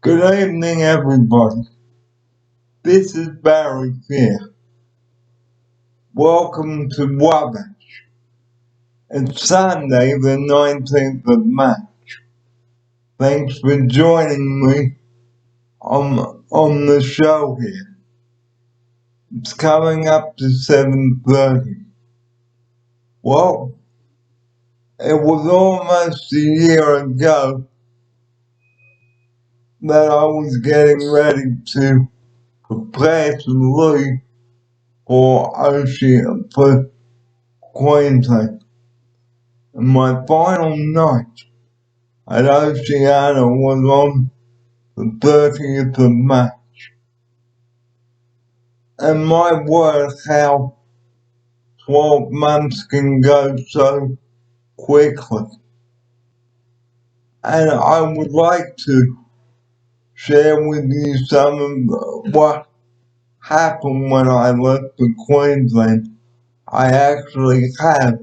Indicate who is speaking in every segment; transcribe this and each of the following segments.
Speaker 1: Good evening, everybody. This is Barry here. Welcome to Wabash. It's Sunday, the 19th of March. Thanks for joining me on the show here. It's coming up to 7:30. Well, it was almost a year ago that I was getting ready to prepare to leave for Queensland. And my final night at Oceania was on the 30th of March. And my word, how 12 months can go so quickly. And I would like to share with you some of what happened when I left for Queensland. I actually have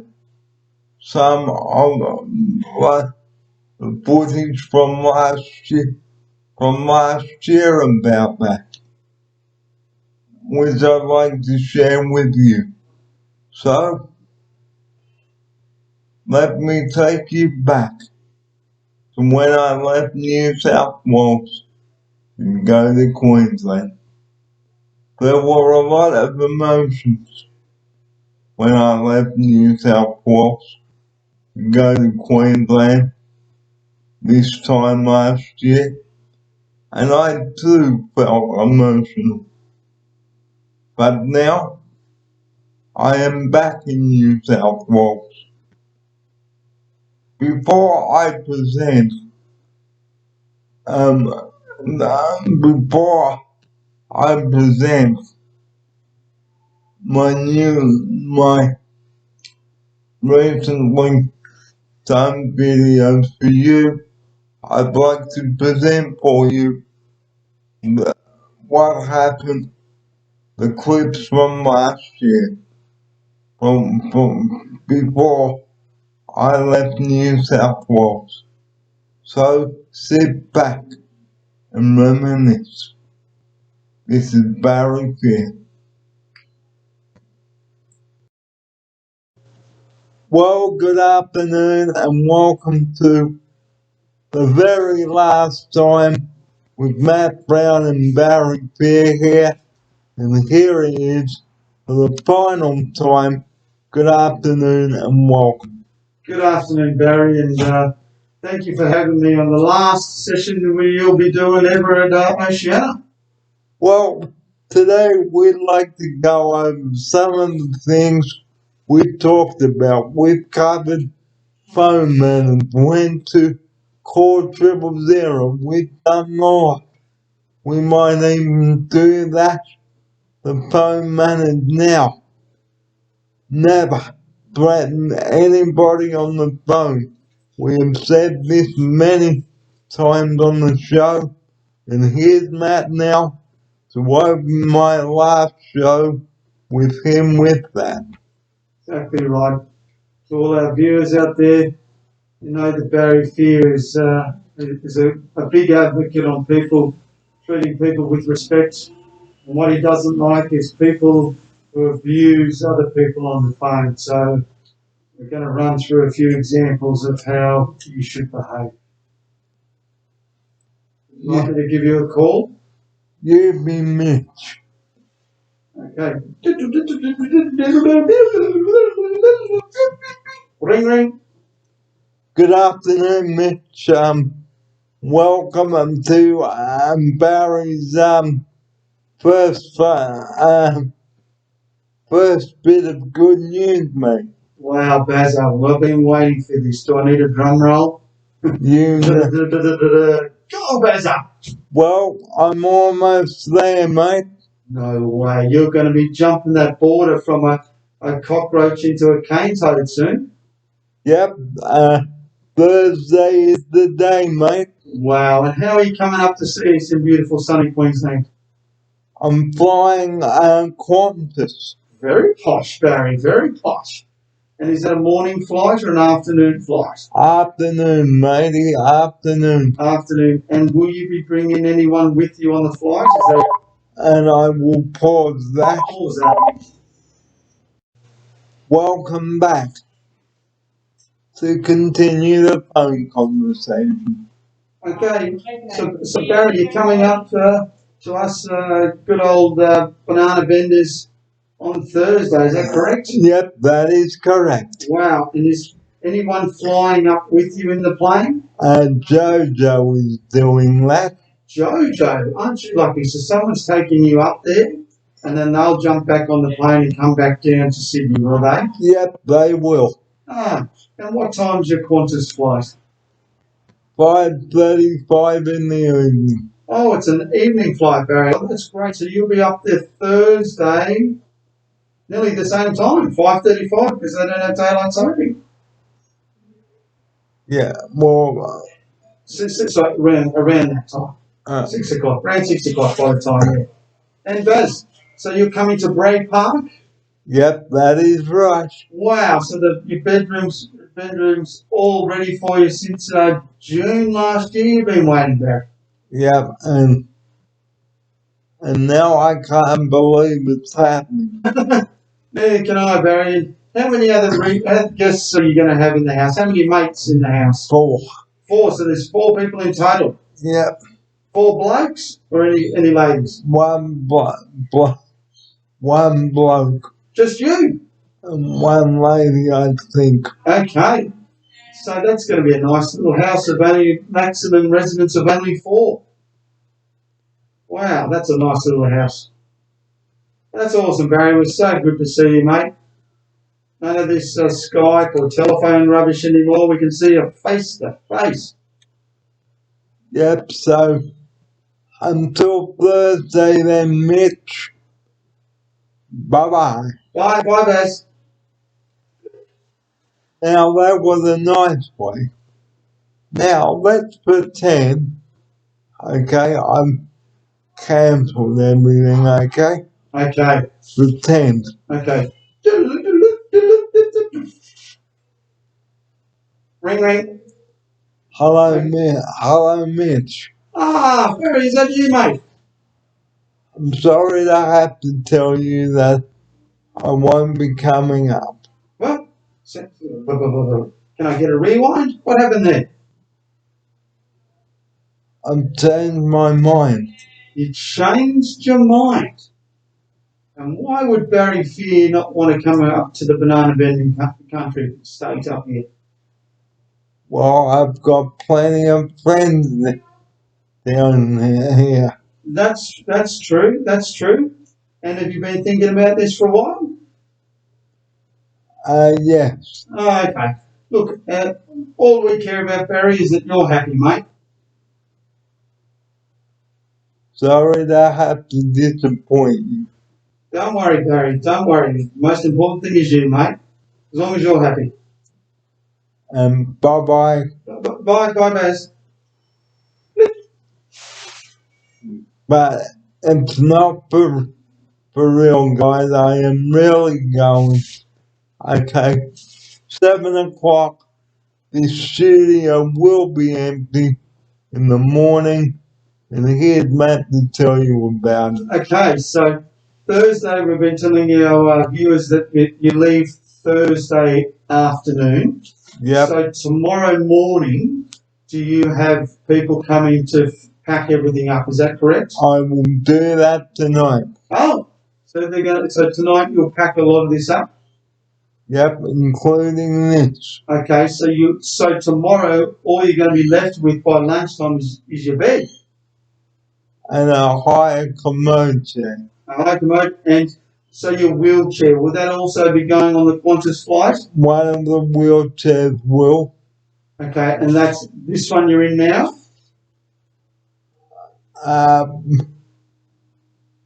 Speaker 1: some of the footage from last year about that, which I'd like to share with you. So, let me take you back to when I left New South Wales and go to Queensland. There were a lot of emotions when I left New South Wales to go to Queensland this time last year, and I too felt emotional. But now, I am back in New South Wales. Before I present, before I present my recently done videos for you, I'd like to present for you what happened, the clips from last year, from before I left New South Wales. So sit back and reminisce. This is Barry Fear. Well, good afternoon and welcome to the very last time with Matt Brown and Barry Fear here. And here it is for the final time. Good afternoon and welcome.
Speaker 2: Good afternoon, Barry, and thank you for having me on the last session where you'll be doing ever at Oceania.
Speaker 1: Well, today we'd like to go over some of the things we talked about. We've covered phone management, went to Core 000. We've done more. We might even do that. The phone managed now. Never threaten anybody on the phone. We have said this many times on the show, and here's Matt now to open my last show with him with that.
Speaker 2: Exactly right. To all our viewers out there, you know that Barry Fear is a big advocate on people, treating people with respect. And what he doesn't like is people who abuse other people on the phone. So we're going to run through a few examples of how you should behave. Would you like me to give you a call?
Speaker 1: Give me Mitch.
Speaker 2: Okay. Ring, ring.
Speaker 1: Good afternoon, Mitch. Welcome to Barry's first first bit of good news, mate.
Speaker 2: Wow, Bazza, well, I've been waiting for this. Do I need a drum roll?
Speaker 1: You know,
Speaker 2: Go, Bazza!
Speaker 1: well, I'm almost there, mate.
Speaker 2: No way. You're going to be jumping that border from a cockroach into a cane toad soon.
Speaker 1: Yep. Thursday is the day, mate.
Speaker 2: Wow. And how are you coming up to see us in beautiful sunny Queensland?
Speaker 1: I'm flying Qantas.
Speaker 2: Very posh, Barry. Very posh. And is that a morning flight or an afternoon flight?
Speaker 1: Afternoon, matey, afternoon.
Speaker 2: Afternoon. And will you be bringing anyone with you on the flight? Is there
Speaker 1: And I will pause that.
Speaker 2: what was that?
Speaker 1: Welcome back to continue the phone conversation.
Speaker 2: Okay. So Barry, you're coming up to us good old banana vendors on Thursday, is that correct?
Speaker 1: Yep, that is correct.
Speaker 2: Wow. And is anyone flying up with you in the plane?
Speaker 1: Jojo is doing that.
Speaker 2: Jojo, aren't you lucky? So someone's taking you up there and then they'll jump back on the plane and come back down to Sydney, will they?
Speaker 1: Yep, they will.
Speaker 2: Ah, and what time's your Qantas flight?
Speaker 1: 5:35 in the evening.
Speaker 2: Oh, it's an evening flight, Barry. Oh, that's great. So you'll be up there Thursday, nearly the same time, 5:35, because they don't have daylight saving.
Speaker 1: Yeah, well,
Speaker 2: So around that time, 6 o'clock, around 6 o'clock by the time. Yeah. And Baz, so you're coming to Bray Park?
Speaker 1: yep, that is right.
Speaker 2: Wow. So your bedrooms all ready for you since June last year. You've been waiting, Barry.
Speaker 1: Yep, and now I can't believe it's happening.
Speaker 2: Neither can I, Barry. How many other guests are you going to have in the house? How many mates in the house?
Speaker 1: 4.
Speaker 2: 4. So there's 4 people in total.
Speaker 1: Yep,
Speaker 2: 4 blokes or any ladies?
Speaker 1: one bloke
Speaker 2: Just you.
Speaker 1: and one lady, I think.
Speaker 2: Okay. So that's going to be a nice little house of only maximum residents of only 4. Wow, that's a nice little house. That's awesome, Barry. It was so good to see you, mate. None of this Skype or telephone rubbish anymore. We can see you face to face.
Speaker 1: Yep, so until Thursday then, Mitch. Bye-bye.
Speaker 2: Bye, Baz.
Speaker 1: Now that was a nice way. Now let's pretend, okay, I've cancelled everything, okay?
Speaker 2: Okay.
Speaker 1: Pretend.
Speaker 2: Okay. Ring, ring.
Speaker 1: Hello, Mitch.
Speaker 2: Ah, Barry, is that you, mate?
Speaker 1: I'm sorry to have to tell you that I won't be coming up.
Speaker 2: What? Can I get a rewind? What happened there?
Speaker 1: I've changed my mind.
Speaker 2: You changed your mind. And why would Barry Fear not want to come up to the banana vending country state up here?
Speaker 1: Well, I've got plenty of friends down here.
Speaker 2: That's true. That's true. And have you been thinking about this for a while?
Speaker 1: Yes.
Speaker 2: Oh, okay. Look, all we care about, Barry, is that you're happy, mate.
Speaker 1: Sorry to have to disappoint you.
Speaker 2: Don't worry, Barry. Don't worry. The most important thing is you, mate. As long as you're happy.
Speaker 1: And bye-bye.
Speaker 2: Bye, Baz.
Speaker 1: But it's not for real, guys. I am really going. Okay. 7 o'clock. The studio will be empty in the morning. And here's Matt to tell you about it.
Speaker 2: Okay, so Thursday we've been telling our viewers that you leave Thursday afternoon.
Speaker 1: Yep.
Speaker 2: So tomorrow morning, do you have people coming to pack everything up? Is that correct?
Speaker 1: I will do that tonight.
Speaker 2: Oh, so So tonight you'll pack a lot of this up.
Speaker 1: Yep, including this.
Speaker 2: Okay, so tomorrow all you're going to be left with by lunchtime is your bed.
Speaker 1: And a higher commode chair.
Speaker 2: A high commode, and so your wheelchair, will that also be going on the Qantas flight?
Speaker 1: One of the wheelchairs will.
Speaker 2: Okay, and that's this one you're in now?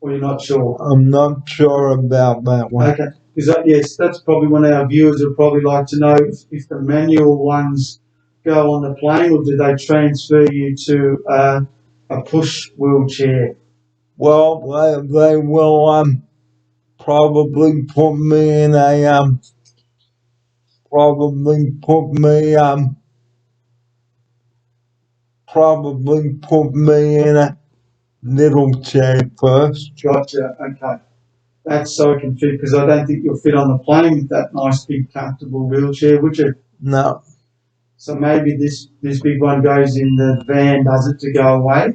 Speaker 2: Or you're not sure?
Speaker 1: I'm not sure about that one.
Speaker 2: Okay, because yes, that's probably one of our viewers would probably like to know if the manual ones go on the plane, or do they transfer you to a push wheelchair?
Speaker 1: Well, they will probably put me in a probably put me in a little chair first.
Speaker 2: Gotcha. Okay. That's so I can fit, because I don't think you'll fit on the plane with that nice big comfortable wheelchair, would you?
Speaker 1: No,
Speaker 2: So maybe this big one goes in the van, does it, to go away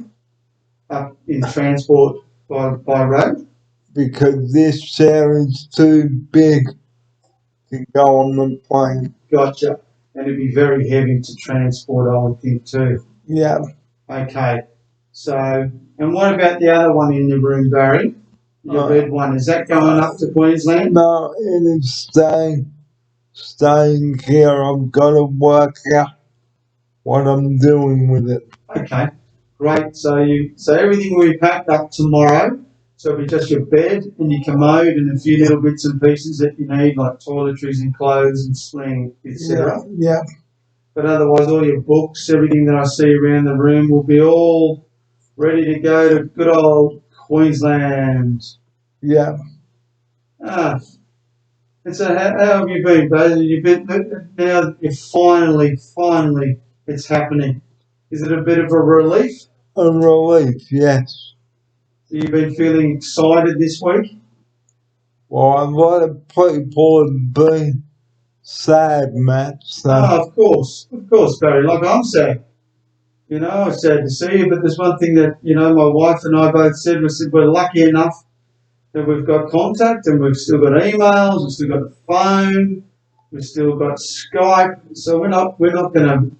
Speaker 2: up in transport by road?
Speaker 1: because this chair is too big to go on the plane.
Speaker 2: Gotcha. And it'd be very heavy to transport, I would think too.
Speaker 1: Yeah,
Speaker 2: Okay. So, and what about the other one in the room, Barry? Your red one, is that going up to Queensland?
Speaker 1: no, it is staying here. I've got to work out what I'm doing with it.
Speaker 2: Okay, great. So everything will be packed up tomorrow. So it'll be just your bed and your commode and a few little bits and pieces that you need, like toiletries and clothes and sling, etc.
Speaker 1: Yeah,
Speaker 2: But otherwise, all your books, everything that I see around the room will be all ready to go to good old Queensland.
Speaker 1: yeah.
Speaker 2: Ah, and so how have you been, Baz? You've been, now you're finally, it's happening. Is it a bit of a relief?
Speaker 1: A relief, yes.
Speaker 2: You've been feeling excited this week?
Speaker 1: Well, a lot of people have been sad, Matt. So
Speaker 2: Of course, Barry. Like I'm sad. You know, I'm sad to see you, but there's one thing that, my wife and I both said. We said we're lucky enough that we've got contact and we've still got emails, we've still got the phone, we've still got Skype. So we're not gonna,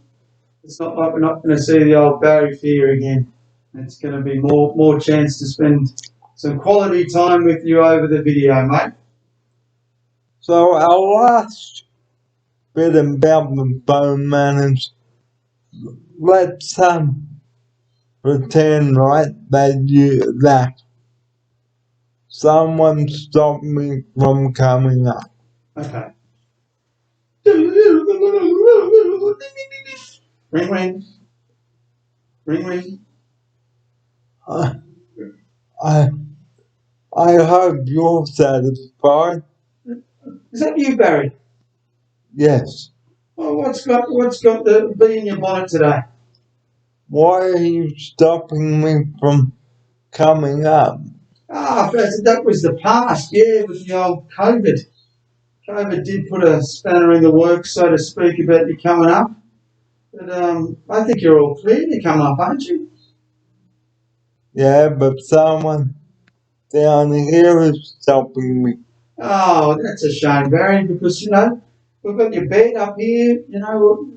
Speaker 2: it's not like we're not gonna see the old Barry Fear again. It's gonna be more chance to spend some quality time with you over the video, mate.
Speaker 1: So our last bit about the phone manners, let's pretend, right, that someone stopped me from coming up.
Speaker 2: Okay. Ring, ring. Ring, ring.
Speaker 1: I hope you're satisfied.
Speaker 2: Is that you, Barry?
Speaker 1: Yes.
Speaker 2: Oh, what's got the bee in your bonnet today?
Speaker 1: Why are you stopping me from coming up?
Speaker 2: That was the past, yeah, with the old COVID. COVID did put a spanner in the works, so to speak, about you coming up. But I think you're all clear to come up, aren't you?
Speaker 1: Yeah, but someone down here is stopping me.
Speaker 2: Oh, that's a shame, Barry, because, we've got your bed up here,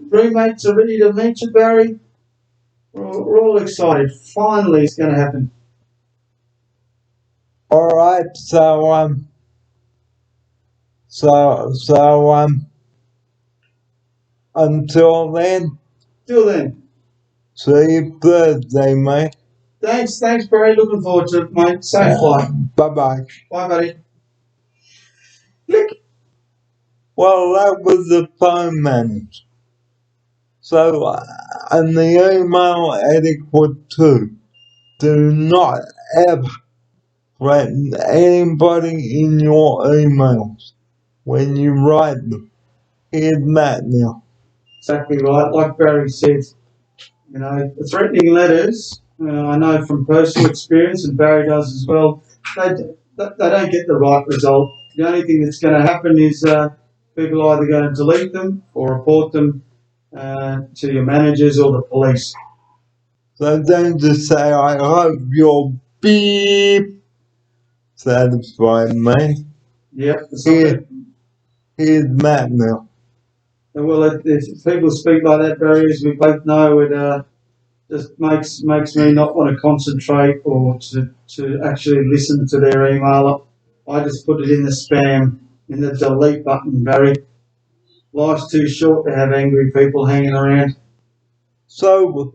Speaker 2: roommates are ready to meet you, Barry. We're all excited. Finally, it's going to happen.
Speaker 1: All right, so until then.
Speaker 2: Till then.
Speaker 1: See you Thursday, mate.
Speaker 2: Thanks, Barry. Looking forward to it, mate. Safe flight.
Speaker 1: Bye-bye.
Speaker 2: Bye, buddy. Click.
Speaker 1: Well, that was the phone manners. So, and the email etiquette too. Do not ever threaten anybody in your emails when you write them. Here's Matt now.
Speaker 2: Exactly right. Like Barry said, the threatening letters, I know from personal experience, and Barry does as well, they don't get the right result. The only thing that's going to happen is people are either going to delete them or report them to your managers or the police.
Speaker 1: So don't just say, I hope you're beep satisfied, mate.
Speaker 2: Yep.
Speaker 1: Here's Matt now.
Speaker 2: Well, if people speak like that, Barry, as we both know, it just makes me not want to concentrate or to actually listen to their email. I just put it in the spam, in the delete button, Barry. Life's too short to have angry people hanging around.
Speaker 1: So,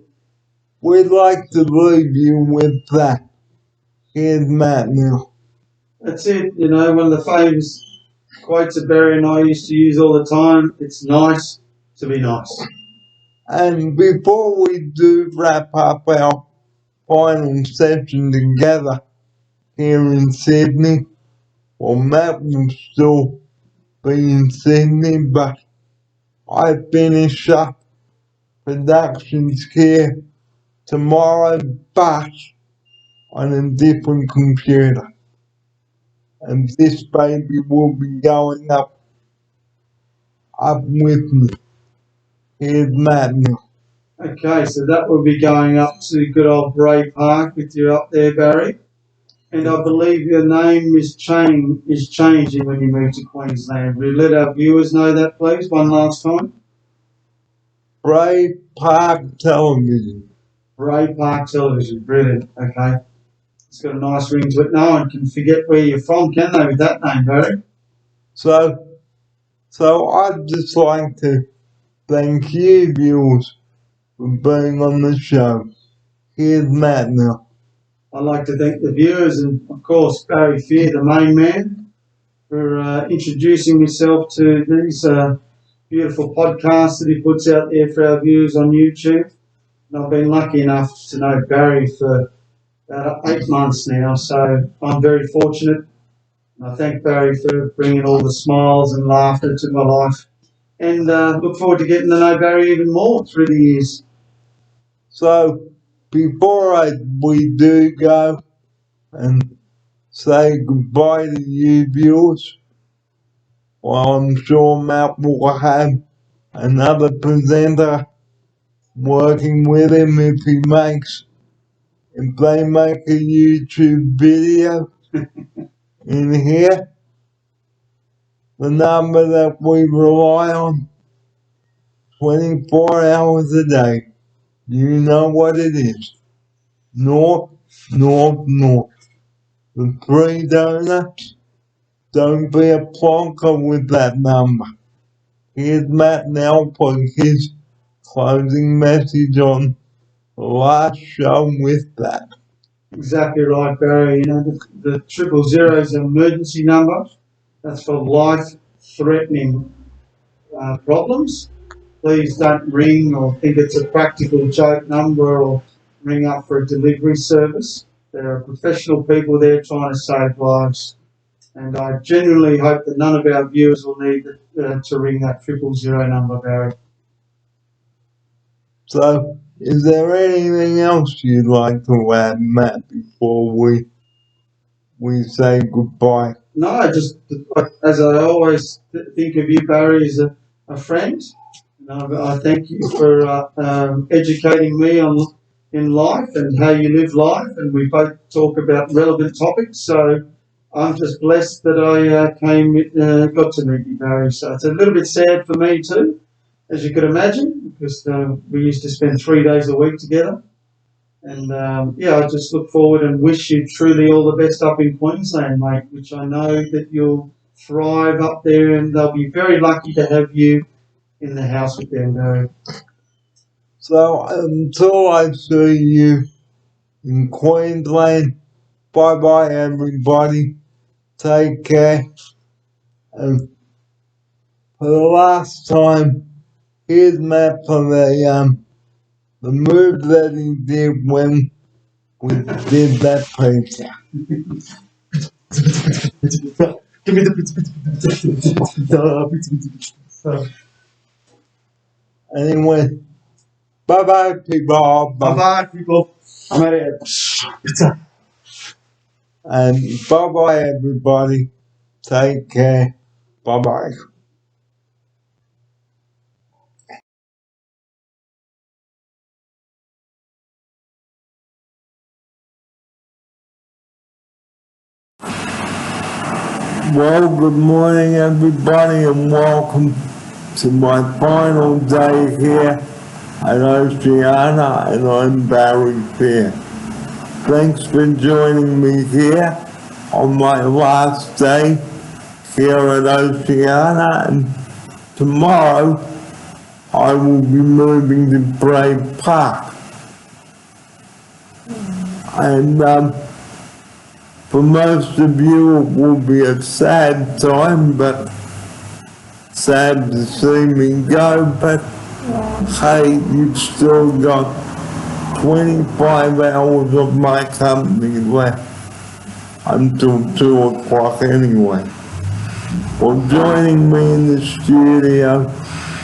Speaker 1: we'd like to leave you with that. Here's Matt now.
Speaker 2: That's it. One of the famous quotes that Barry and I used to use all the time. It's nice to be nice.
Speaker 1: And before we do wrap up our final session together here in Sydney, well, Matt will still be in Sydney, but I finish up productions here tomorrow, but on a different computer. And this baby will be going up with me. Here's Matt now.
Speaker 2: Okay, so that will be going up to good old Bray Park with you up there, Barry. And I believe your name is changing when you move to Queensland. Will you let our viewers know that, please, one last time?
Speaker 1: Bray Park Television.
Speaker 2: Bray Park Television, brilliant. Okay, it's got a nice ring to it. No one can forget where you're from, can they, with that name, Barry?
Speaker 1: So I'd just like to thank you, viewers, for being on the show. Here's Matt now.
Speaker 2: I'd like to thank the viewers and, of course, Barry Fear, the main man, for introducing himself to these beautiful podcasts that he puts out there for our viewers on YouTube. And I've been lucky enough to know Barry for about 8 months now, so I'm very fortunate. And I thank Barry for bringing all the smiles and laughter to my life. And look forward to getting to know Barry even more through the years.
Speaker 1: So before we do go and say goodbye to you, viewers, well, I'm sure Matt will have another presenter working with him if they make a YouTube video in here. The number that we rely on 24 hours a day. You know what it is. North, north, north. The 3 donuts. Don't be a plonker with that number. Here's Matt now for his closing message on the last show with that.
Speaker 2: Exactly right, Barry. You know, the 000 is an emergency number. That's for life-threatening problems. Please don't ring or think it's a practical joke number or ring up for a delivery service. There are professional people there trying to save lives. And I genuinely hope that none of our viewers will need to ring that 000 number, Barry.
Speaker 1: So, is there anything else you'd like to add, Matt, before we say goodbye?
Speaker 2: No, just as I always think of you, Barry, as a friend. I thank you for educating me in life and how you live life, and we both talk about relevant topics. So I'm just blessed that I got to meet you, Barry. So it's a little bit sad for me too, as you could imagine, because we used to spend 3 days a week together. And I just look forward and wish you truly all the best up in Queensland, mate, which I know that you'll thrive up there, and they'll be very lucky to have you in the house with them, Barry.
Speaker 1: So until I see you in Queensland, bye-bye everybody. Take care. And for the last time, here's Matt for the move that he did when we did that pizza.
Speaker 2: Give me the pizza.
Speaker 1: Anyway, bye-bye people.
Speaker 2: Bye-bye people. I'm out of here. Pizza.
Speaker 1: And bye-bye everybody. Take care. Bye-bye. Well, good morning everybody and welcome to my final day here at Oceana, and I'm Barry Fear. Thanks for joining me here on my last day here at Oceana, and tomorrow I will be moving to Bray Park. And for most of you it will be a sad time, but sad to see me go, but hey, you've still got 25 hours of my company left until 2 o'clock anyway. Well, joining me in the studio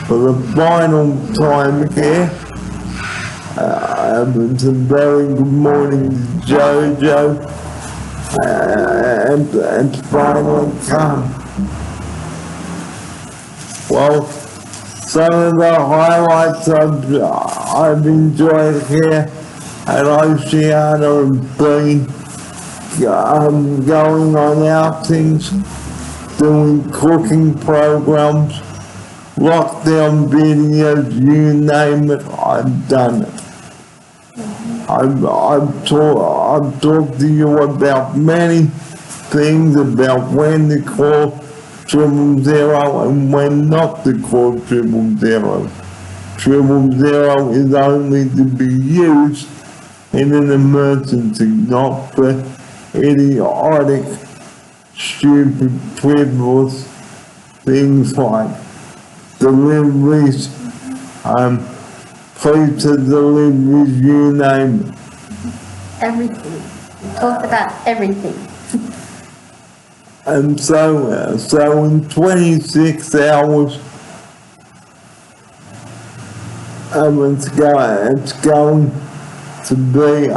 Speaker 1: for the final time here. It's a very good morning to Jojo, and finally come. Well, some of the highlights I've enjoyed here at Oceania have been going on outings, doing cooking programs, lockdown videos, you name it, I've done it. I've talked to you about many things, about when to call 000 and when not to call 000. 000 is only to be used in an emergency, not for idiotic, stupid, frivolous things like deliveries, pizza deliveries, you name it.
Speaker 3: Everything. Talk about everything.
Speaker 1: And so in 26 hours, it's going to be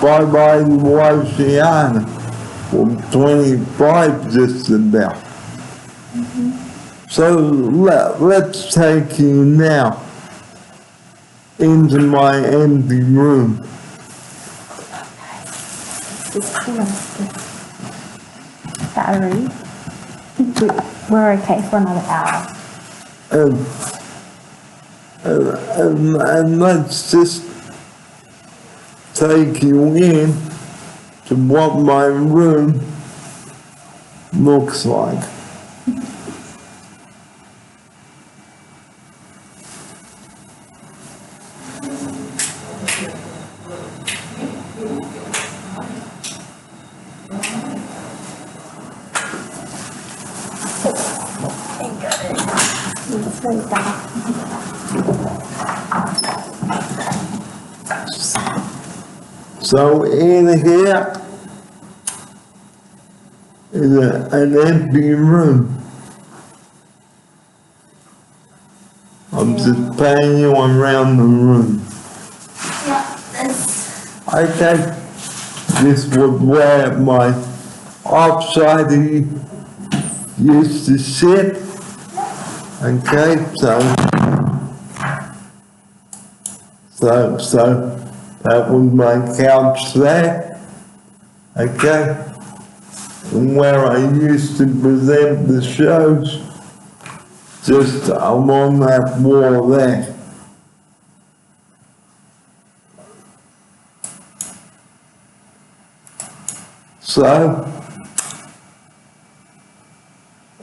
Speaker 1: bye-bye to Oceania, or 25 just about. So let's take you now into my empty room.
Speaker 3: Just pull up the battery. We're okay for another hour.
Speaker 1: And let's just take you in to what my room looks like.
Speaker 3: It's very dark.
Speaker 1: So in here is an empty room. I'm just panning you around the room.
Speaker 3: Yeah, this.
Speaker 1: Okay, this was where my offside used to sit. Okay, so that was my couch there. Okay, and where I used to present the shows, just along that wall there. So,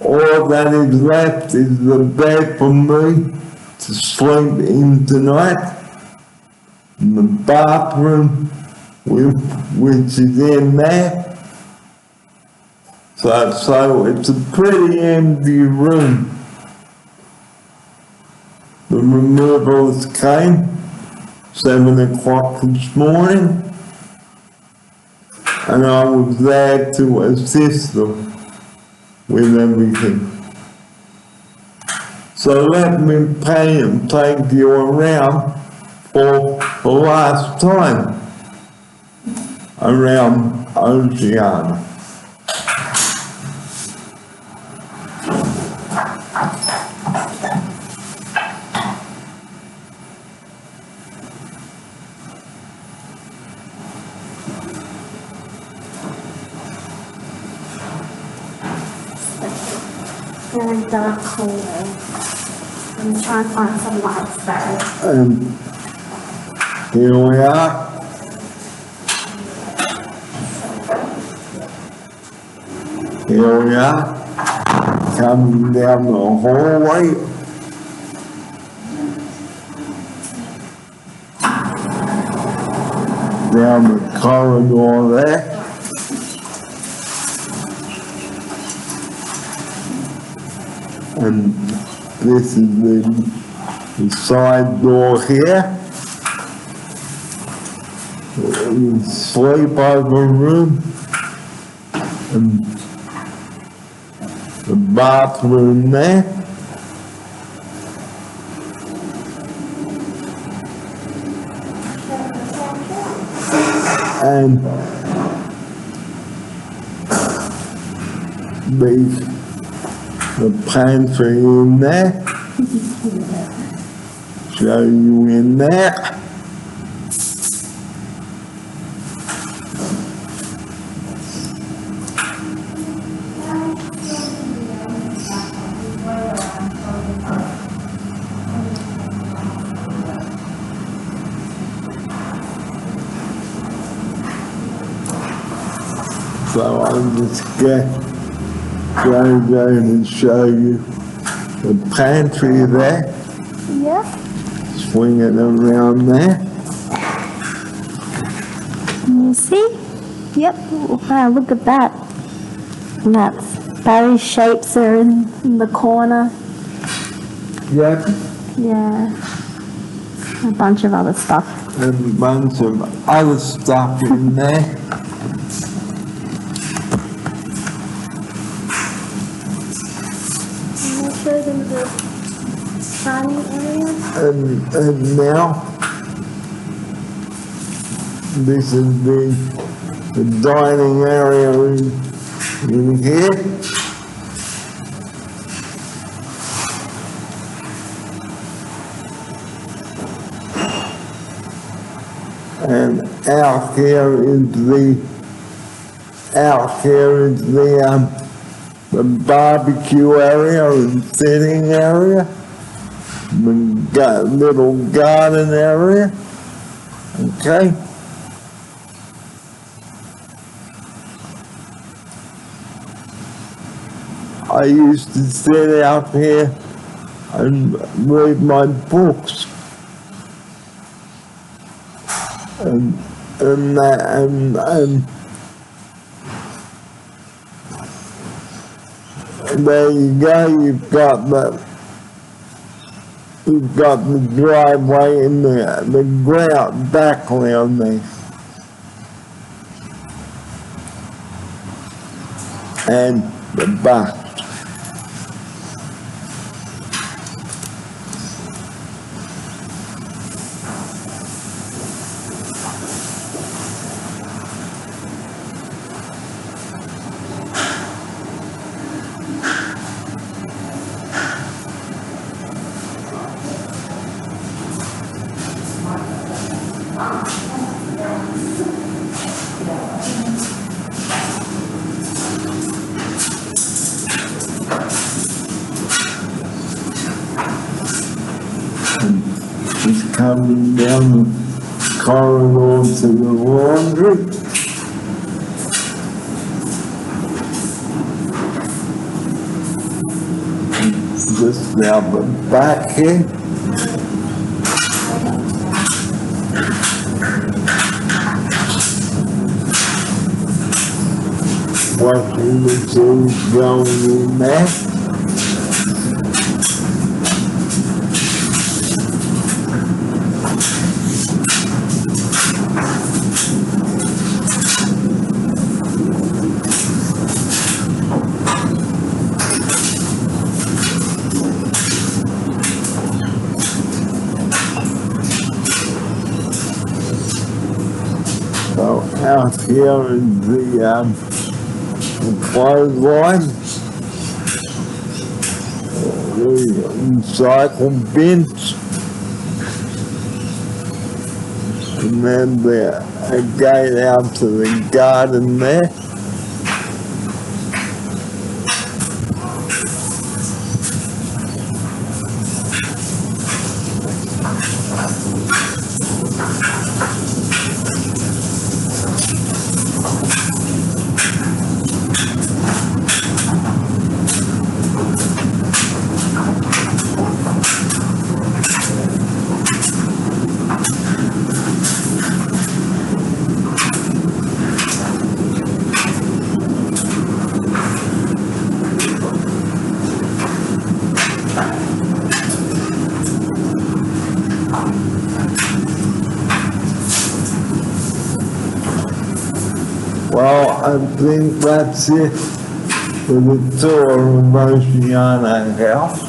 Speaker 1: all that is left is the bed for me to sleep in tonight, and the bathroom, which is in there. So it's a pretty empty room. The removals came 7 o'clock this morning, and I was there to assist them with everything. So let me pay and take you around for the last time around Oceania.
Speaker 3: Very dark hallway. I'm trying to find some lights though.
Speaker 1: Here we are. Here we are, coming down the hallway. Down the corridor there. And this is the side door here. The sleepover room. And the bathroom there. and the pantry in there. Show you in there. So I'll just go down and show you the pantry there.
Speaker 3: Yeah.
Speaker 1: Swing it around there.
Speaker 3: You see? Yep. Wow, look at that. And that's Barry's shapes are in the corner.
Speaker 1: Yep.
Speaker 3: Yeah. A bunch of other stuff.
Speaker 1: And a bunch of other stuff in there.
Speaker 3: Can you show them the dining area?
Speaker 1: And now, this is the dining area in here. And out here is the barbecue area and sitting area, the little garden area. Okay. I used to sit out here and read my books. And there you go, you've got the driveway and the ground background there. And the back. Just coming down the corridor to the laundry. Just now the back here. Washing machines going in there. So out here is the clothesline, the recycle bins, and then the gate out to the garden there. Well, I think that's it for the tour of Oceana House.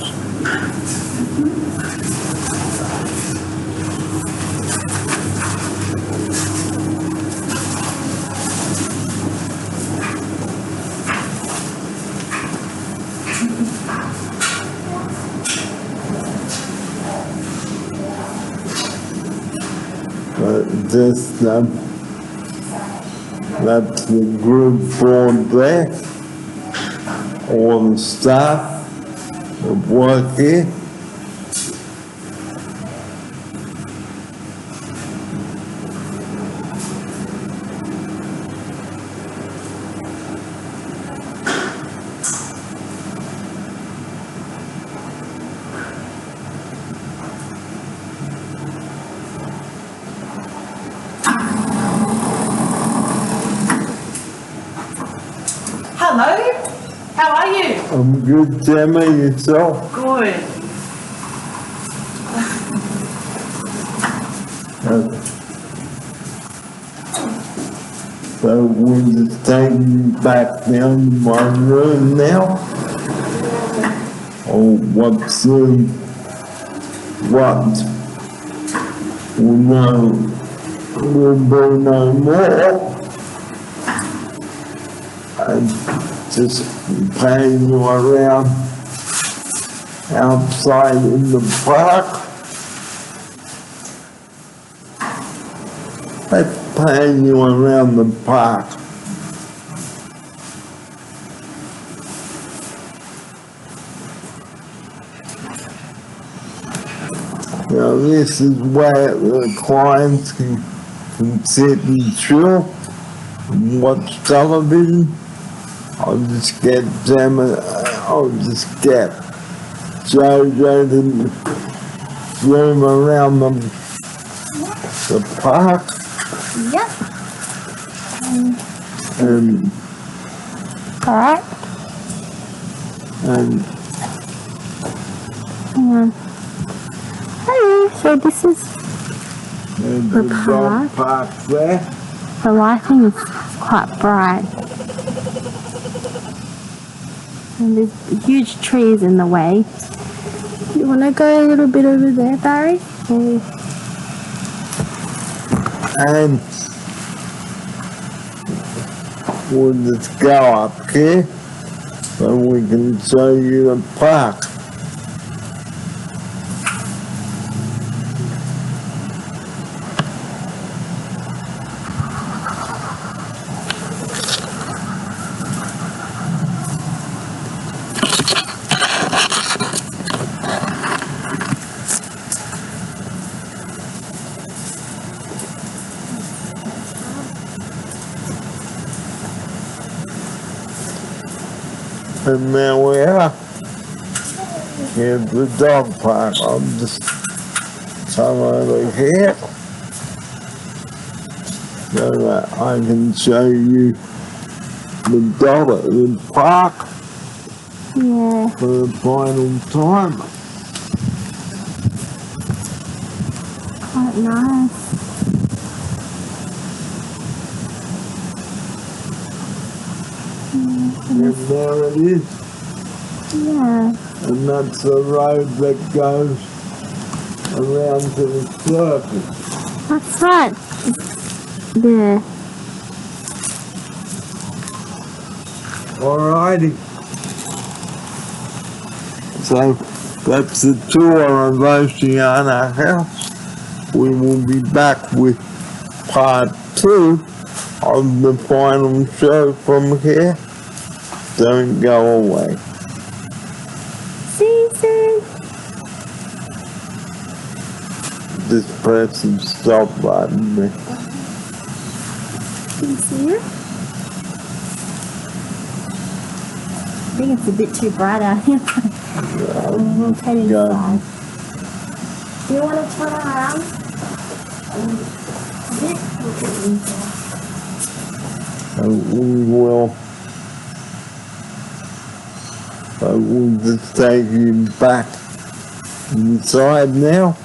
Speaker 1: just that's the group board there. All the staff that work here.
Speaker 4: Hello, how are you?
Speaker 1: I'm good, Gemma, yourself?
Speaker 4: Good.
Speaker 1: So we're just taking you back down to my room now. Oh, what's the, what? We'll be no more. And just paying you around outside in the park. They're paying you around the park. Now this is where the clients can sit and chill and watch television. I'll just get them, I'll just get Jojo to roam around the park.
Speaker 3: Yep.
Speaker 1: And
Speaker 3: Alright.
Speaker 1: and
Speaker 3: Hang on. Hello. So this is
Speaker 1: the dog park there.
Speaker 3: the lighting is quite bright. And there's huge trees in the way. You want to go a little bit over there, Barry? Or
Speaker 1: And we'll just go up here so we can show you the park. And there we are. Here's the dog park. I'll just come over here so that I can show you the dog at the park
Speaker 3: yeah.
Speaker 1: for the final time.
Speaker 3: Quite nice.
Speaker 1: And there it is.
Speaker 3: Yeah.
Speaker 1: And that's the road that goes around to the circus.
Speaker 3: That's right. There.
Speaker 1: Alrighty. So that's the tour of Oceana House. We will be back with part 2 of the final show from here. Don't go away.
Speaker 3: See you soon.
Speaker 1: Just press the stop button there.
Speaker 3: Can you see it? I think it's a bit too bright out here. We'll head
Speaker 1: Go.
Speaker 3: inside. Do you want to turn around? A bit? Look at inside.
Speaker 1: We'll just take you back inside now.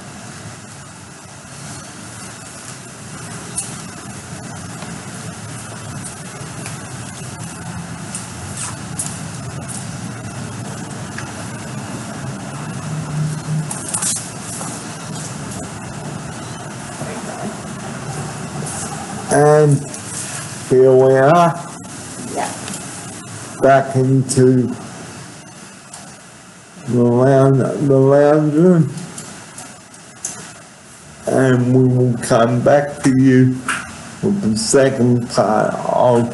Speaker 1: And here we are,
Speaker 3: Yeah.
Speaker 1: back into the lounge room. and we will come back to you with the second part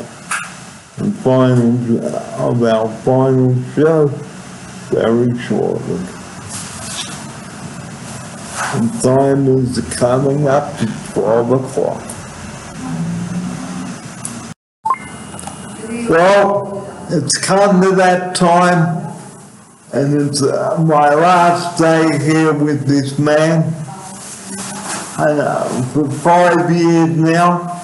Speaker 1: of our final show very shortly. And time is coming up to 12 o'clock. Well, it's come to that time, and it's my last day here with this man. And for 5 years now,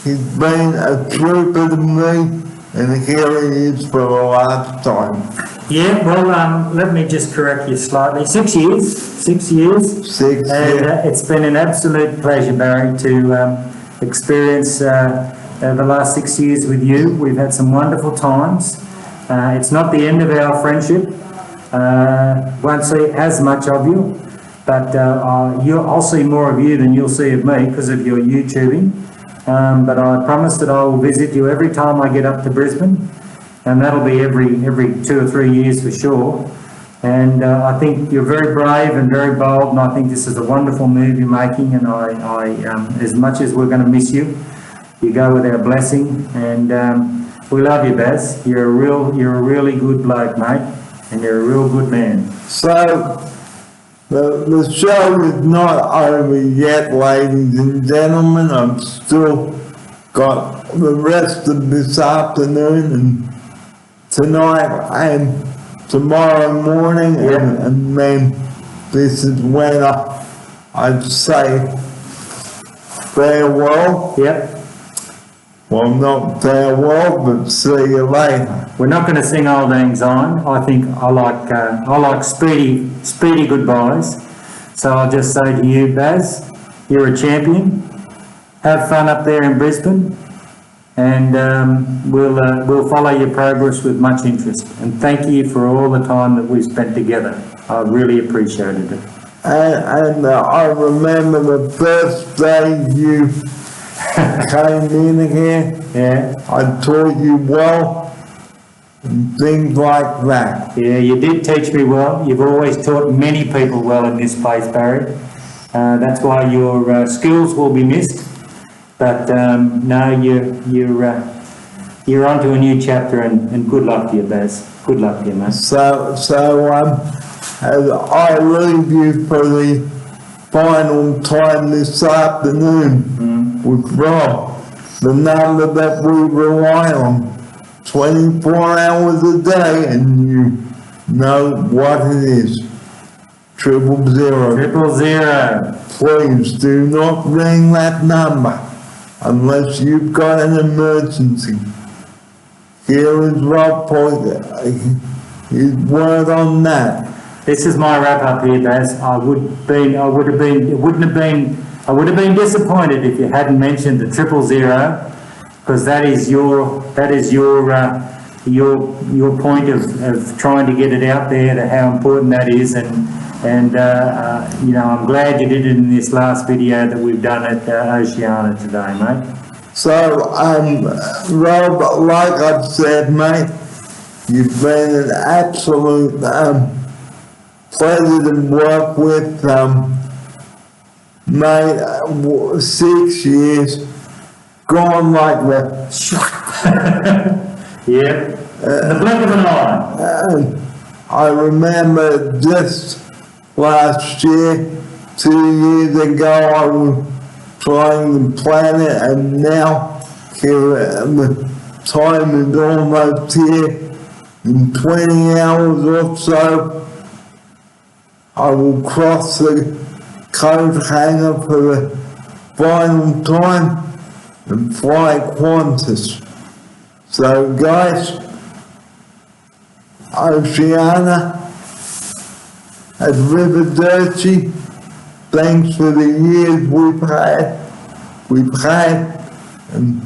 Speaker 1: he's been a trooper to me, and here he is for the last time.
Speaker 5: Yeah, well, let me just correct you slightly. 6 years. 6 years.
Speaker 1: 6 years.
Speaker 5: And it's been an absolute pleasure, Barry, to experience the last 6 years with you. We've had some wonderful times. It's not the end of our friendship. Won't see as much of you, but I'll see more of you than you'll see of me because of your YouTubing. But I promise that I will visit you every time I get up to Brisbane, and that'll be every 2 or 3 years for sure. And I think you're very brave and very bold, and I think this is a wonderful move you're making. And I as much as we're going to miss you, you go with our blessing, and we love you, Baz. You're a really good bloke, mate, and you're a real good man.
Speaker 1: So, the show is not over yet, ladies and gentlemen. I've still got the rest of this afternoon and tonight and tomorrow morning, and then this is when I'd say farewell.
Speaker 5: Yep.
Speaker 1: Well, not farewell, but see you later.
Speaker 5: We're not going to sing Old Lang Syne. I think I like speedy goodbyes. So I'll just say to you, Baz, you're a champion. Have fun up there in Brisbane, and we'll follow your progress with much interest. And thank you for all the time that we've spent together. I really appreciated it.
Speaker 1: And I remember the first day you came in here.
Speaker 5: Yeah.
Speaker 1: I taught you well and things like that.
Speaker 5: Yeah, you did teach me well. You've always taught many people well in this place, Barry. That's why your skills will be missed. But no, you're on to a new chapter, and good luck to you, Baz. Good luck to you, mate.
Speaker 1: So as I leave you for the final time this afternoon with Rob, the number that we rely on 24 hours a day, and you know what it is. 000.
Speaker 5: 000.
Speaker 1: Please do not ring that number unless you've got an emergency. Here is Rob for his word on that.
Speaker 5: This is my wrap up here, Baz. I would have been disappointed if you hadn't mentioned the 000, because that is your point of trying to get it out there, to how important that is, and you know, I'm glad you did it in this last video that we've done at Oceania today, mate.
Speaker 1: So, Rob, like I've said, mate, you've been an absolute pleasure to work with, mate. 6 years gone like that.
Speaker 5: Yeah, the blink of an eye.
Speaker 1: I remember just last year, 2 years ago, I was trying to plan it, and now here the time is almost here. In 20 hours or so, I will cross the coat hanger for the final time and fly Qantas. So guys, Oceania at Riverdurchy, thanks for the years we've had, and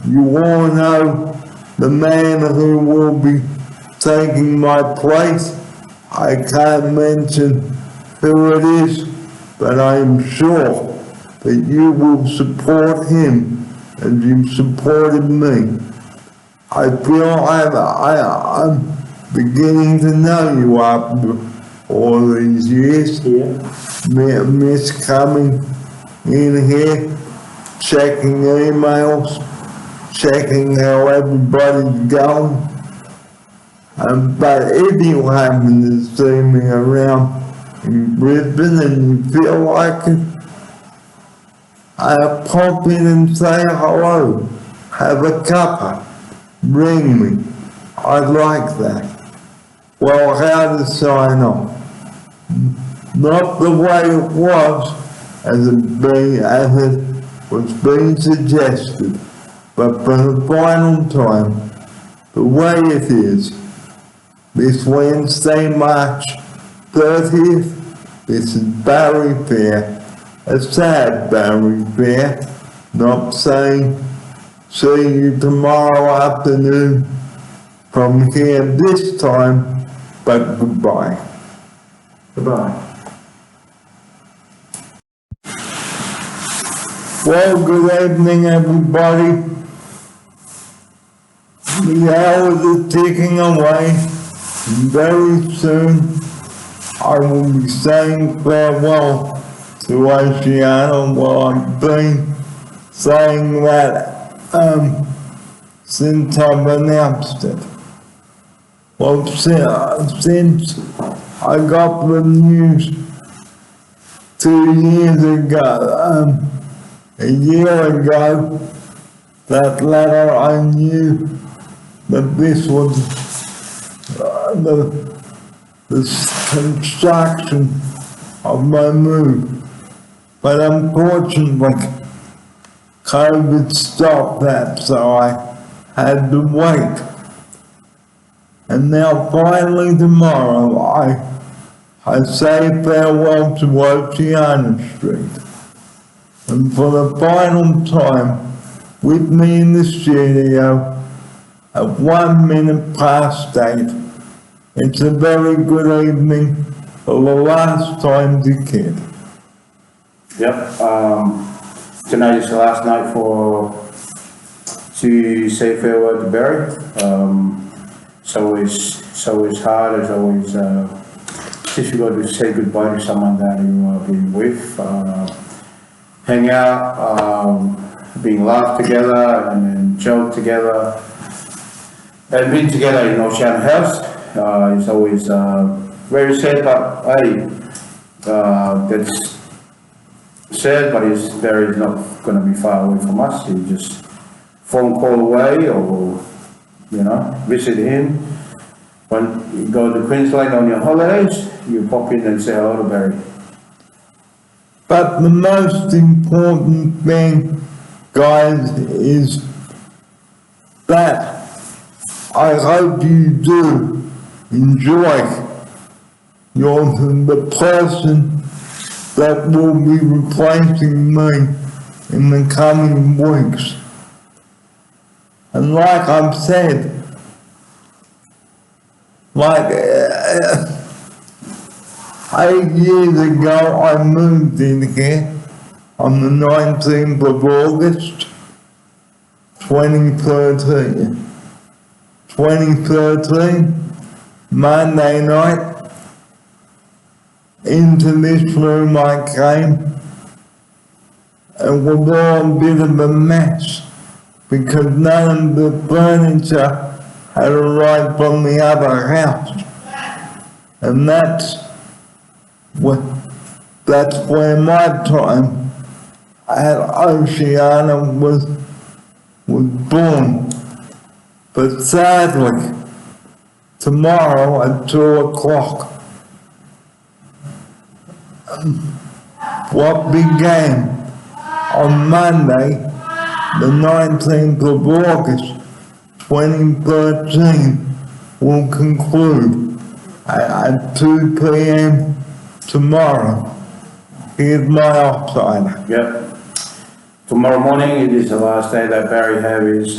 Speaker 1: you all know the man who will be taking my place. I can't mention who it is, but I am sure that you will support him as you've supported me. I feel I'm beginning to know you after all these years.
Speaker 5: Yeah.
Speaker 1: Miss coming in here, checking emails, checking how everybody's going. But if you happen to see me around in Brisbane and you feel like it, pop in and say hello, have a cuppa, ring me. I'd like that. Well, how to sign off? Not the way it was, as it was being suggested, but for the final time, the way it is, this Wednesday, March 30th, this is Barry Fair, a sad Barry Fair, not saying see you tomorrow afternoon from here this time, but goodbye.
Speaker 5: Goodbye.
Speaker 1: Well, good evening, everybody. The hours are ticking away. Very soon, I will be saying farewell to Oceania. Well, I've been saying that since I've announced it. Well, since I got the news 2 years ago, a year ago, that letter, I knew that this was the construction of my move. But unfortunately, COVID stopped that, so I had to wait. And now finally tomorrow, I say farewell to Oceana Street. And for the final time, with me in the studio, at 1 minute past 8, it's a very good evening for the last time to kid.
Speaker 6: Yep, tonight is the last night to say farewell to Barry. So it's hard, it's always difficult to say goodbye to someone that you have been with, hang out, being laughed together and joke together, and being together in Oceana House. It's always very sad, but hey, that's sad, but Barry's not going to be far away from us. He's just phone call away, or visit him. When you go to Queensland on your holidays, you pop in and say hello to Barry.
Speaker 1: But the most important thing, guys, is that I hope you do enjoy the person that will be replacing me in the coming weeks. And like I've said, 8 years ago I moved in here on the 19th of August, 2013. 2013, Monday night, into this room I came, and was all a bit of a mess, because none of the furniture had arrived from the other house. And that's where my time at Oceana was born. But sadly, tomorrow at 2 o'clock, what began on Monday, the 19th of August, 2013, will conclude at 2 p.m. tomorrow. Here's my outsider.
Speaker 6: Yep. Tomorrow morning, it is the last day that Barry have his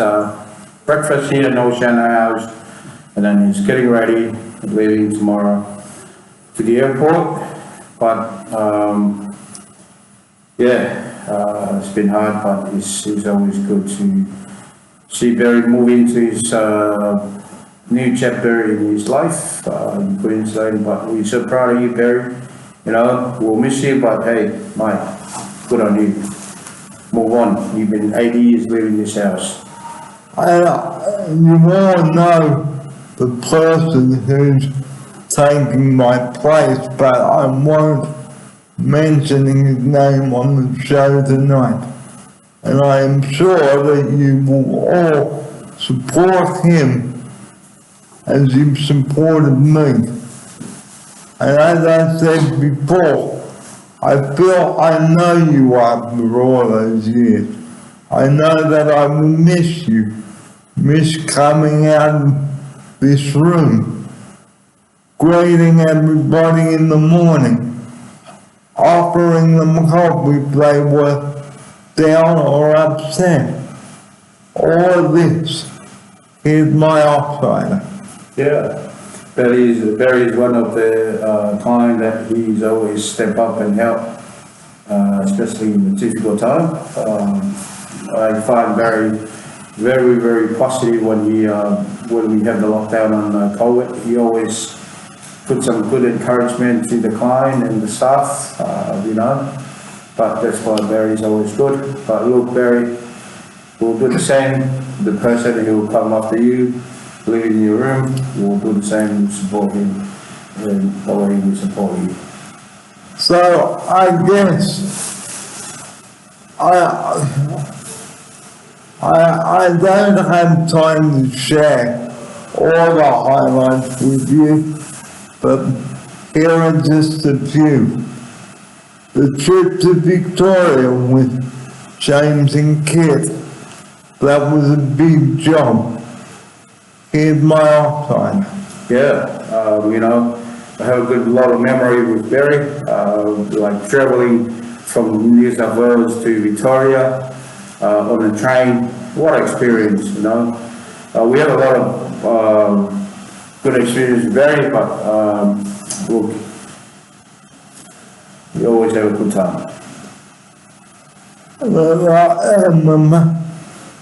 Speaker 6: breakfast here in Oceana House, and then he's getting ready, leaving tomorrow to the airport. But it's been hard, but it's always good to see Barry move into his new chapter in his life in Queensland. But we're so proud of you, Barry. You know, we'll miss you, but hey, mate, good on you. Move on. You've been 80 years living in this house.
Speaker 1: You all know the person who's taking my place, but I won't mention his name on the show tonight. And I am sure that you will all support him as you've supported me. And as I said before, I feel I know you after all those years. I know that I will miss you, miss coming out of this room, greeting everybody in the morning, offering them coffee if they were down or upset. All of this is my outsider.
Speaker 6: Yeah. Barry is one of the clients that he's always step up and help, especially in the difficult time. I find Barry very, very positive when we have the lockdown on COVID. He always puts some good encouragement to the client and the staff, you know. But that's why Barry's always good. But look, Barry, we'll do the same. The person who will come after you, live in your room, we'll do the same, support him the way we support you.
Speaker 1: So I guess I don't have time to share all the highlights with you, but here are just a few. The trip to Victoria with James and Kit, that was a big job. Here's my outside.
Speaker 6: Yeah, you know, I have a good lot of memory with Barry, like traveling from New South Wales to Victoria on a train. What experience, you know. We have a lot of good experience with Barry, but look, we always have a good time.
Speaker 1: I remember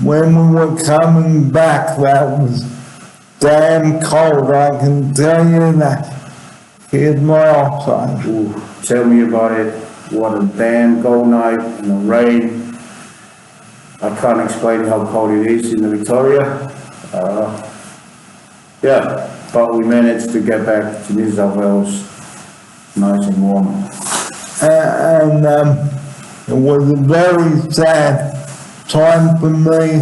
Speaker 1: when we were coming back, that was damn cold, I can tell you that. Here's my outside.
Speaker 6: Ooh, tell me about it. What a damn cold night in the rain. I can't explain how cold it is in the Victoria. Yeah, but we managed to get back to New South Wales nice and warm.
Speaker 1: And it was a very sad time for me.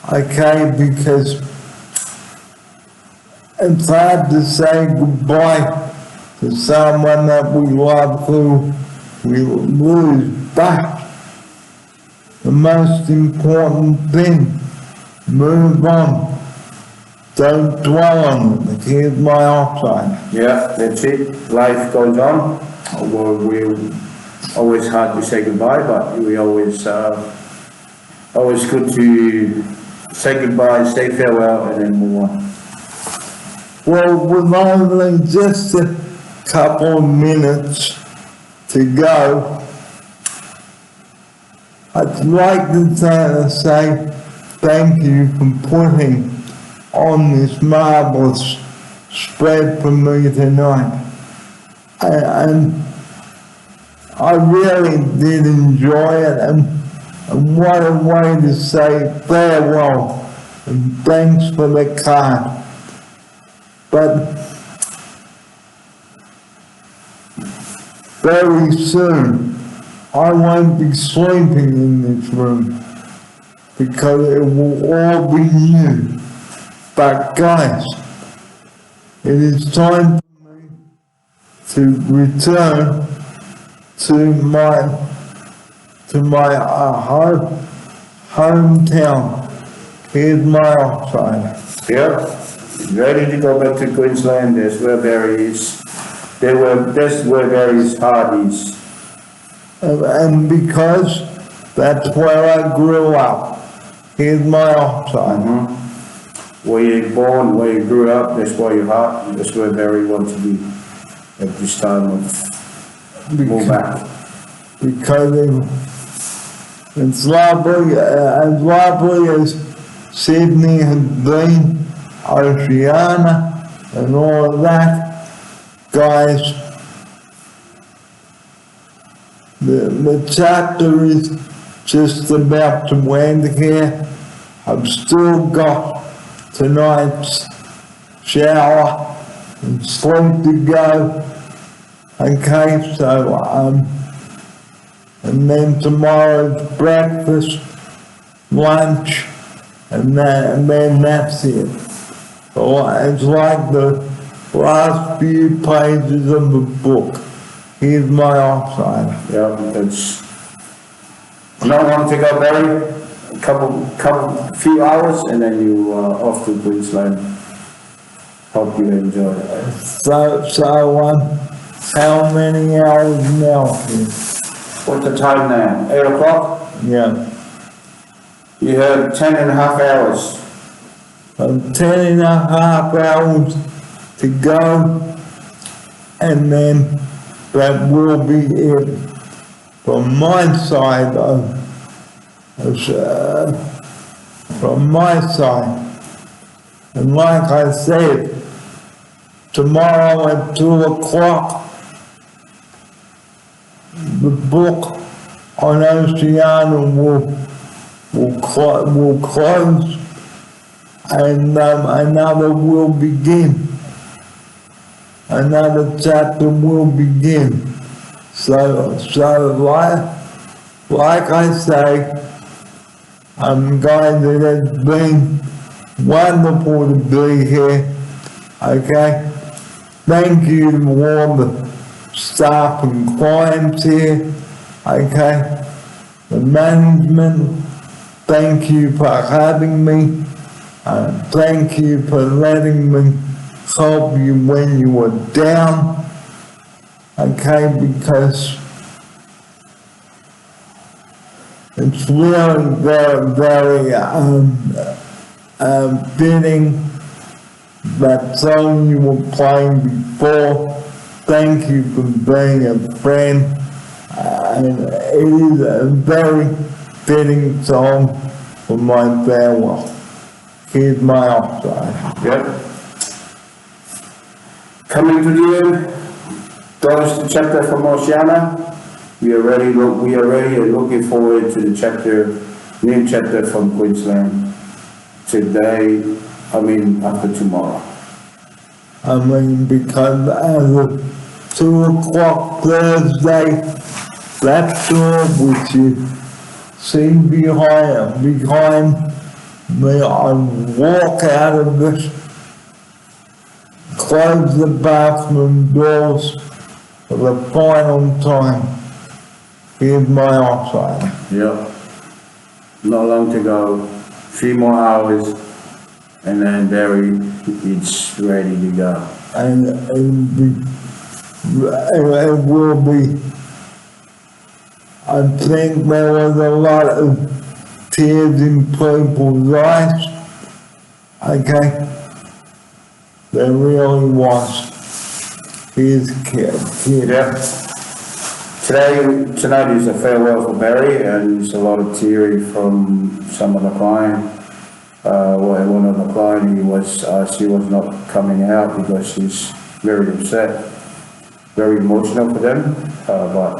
Speaker 1: I came because it's hard to say goodbye to someone that we love who we lose, but the most important thing, move on. Don't dwell on it. Here's my outside.
Speaker 6: Yeah, that's it. Life goes on. We're always hard to say goodbye, but we always good to say goodbye, say farewell, and then move on.
Speaker 1: Well, with only just a couple of minutes to go, I'd like to say thank you for putting on this marvelous spread for me tonight. And I really did enjoy it, and what a way to say farewell and thanks for the card. But very soon, I won't be sleeping in this room because it will all be new. But guys, it is time for me to return to my hometown. Here's my outside.
Speaker 6: Yeah, ready to go back to Queensland. That's where Barry is. That's where Barry's heart is.
Speaker 1: And because that's where I grew up. Here's my outside.
Speaker 6: Mm-hmm. Where you're born, where you grew up, that's where your heart, that's where Barry wants to be at this time of move back.
Speaker 1: Because it's lovely, as lovely as Sydney has been, Oceania and all of that, guys, the chapter is just about to end here. I've still got tonight's shower and sleep to go. Okay, so, and then tomorrow's breakfast, lunch, and then that's it. So it's like the last few pages of the book. Here's my offside.
Speaker 6: Yeah, it's not long to go, Barry. Few hours, and then you off to Queensland. Hope you enjoy it.
Speaker 1: So, how many hours now?
Speaker 6: What's the time now? 8 o'clock?
Speaker 1: Yeah,
Speaker 6: You have 10.5 hours.
Speaker 1: 10.5 hours to go, and then that will be it from my side from my side. And like I said, tomorrow at 2 o'clock, the book on Oceania will close, and another will begin. Another chapter will begin. So like I say, I'm guys, it has been wonderful to be here. Okay, thank you to all the staff and clients here. Okay, the management, thank you for having me. Thank you for letting me help you when you were down. Okay, because it's really very fitting that song you were playing before. Thank you for being a friend. And it is a very fitting song for my farewell. Here's my offside.
Speaker 6: Yep. Coming to the end, that is the chapter from Oceania. We are ready and looking forward to the new chapter from Queensland after tomorrow.
Speaker 1: Because as of 2 o'clock Thursday, that door which you see behind me, I walk out of this, close the bathroom doors for the final time. Here's my offside.
Speaker 6: Yeah. Not long to go. 3 more hours, and then Barry is ready to go.
Speaker 1: And it will be, I think there was a lot of tears in people's eyes. Okay? There really was. Here's kid.
Speaker 6: Yeah. Tonight is a farewell for Barry, and it's a lot of teary from some of the client. One of the client, she was not coming out because she's very upset, very emotional for them, but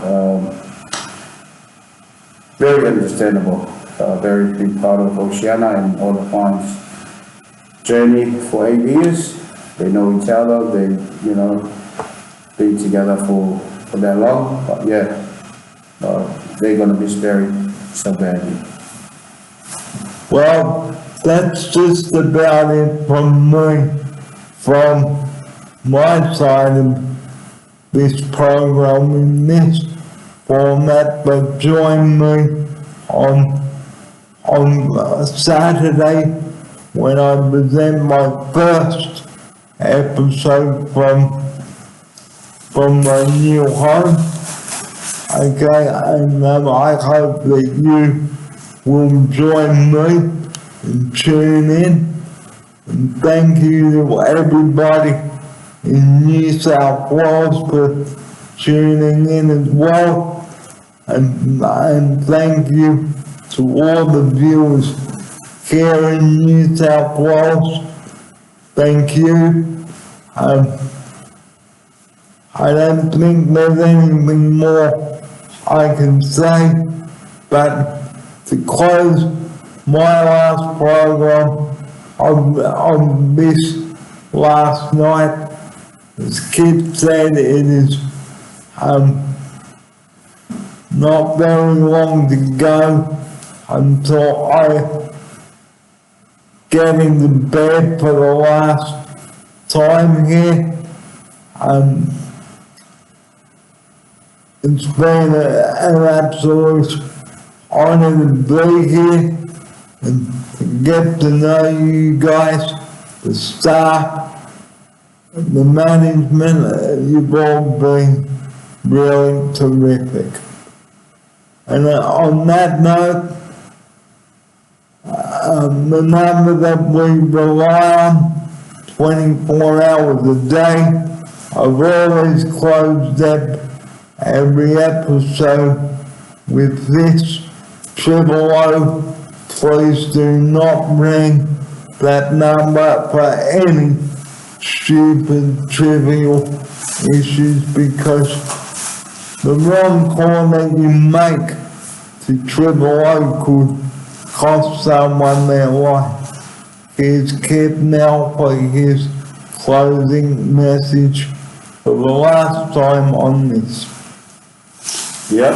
Speaker 6: very understandable. Very big part of Oceania and all the clients' journey for 8 years. They know each other. They, been together for that long. But yeah, they're gonna miss Barry so badly.
Speaker 1: Well, that's just about it from me, from my side of this program in this format. But join me on Saturday when I present my first episode from my new home. Okay, and I hope that you will join me and tune in. And thank you to everybody in New South Wales for tuning in as well. And thank you to all the viewers here in New South Wales. thank you. I don't think there's anything more I can say, but to close my last program of this last night, as Kit said, it is not very long to go until I get into bed for the last time here. It's been an absolute honor to be here and to get to know you guys, the staff, the management. You've all been really terrific. And on that note, the number that we rely on 24 hours a day, I've always closed every episode with this 000. Please do not ring that number for any stupid, trivial issues, because the wrong call that you make to 000 could cost someone their life. Here's Kit now for his closing message for the last time on this.
Speaker 6: Yep,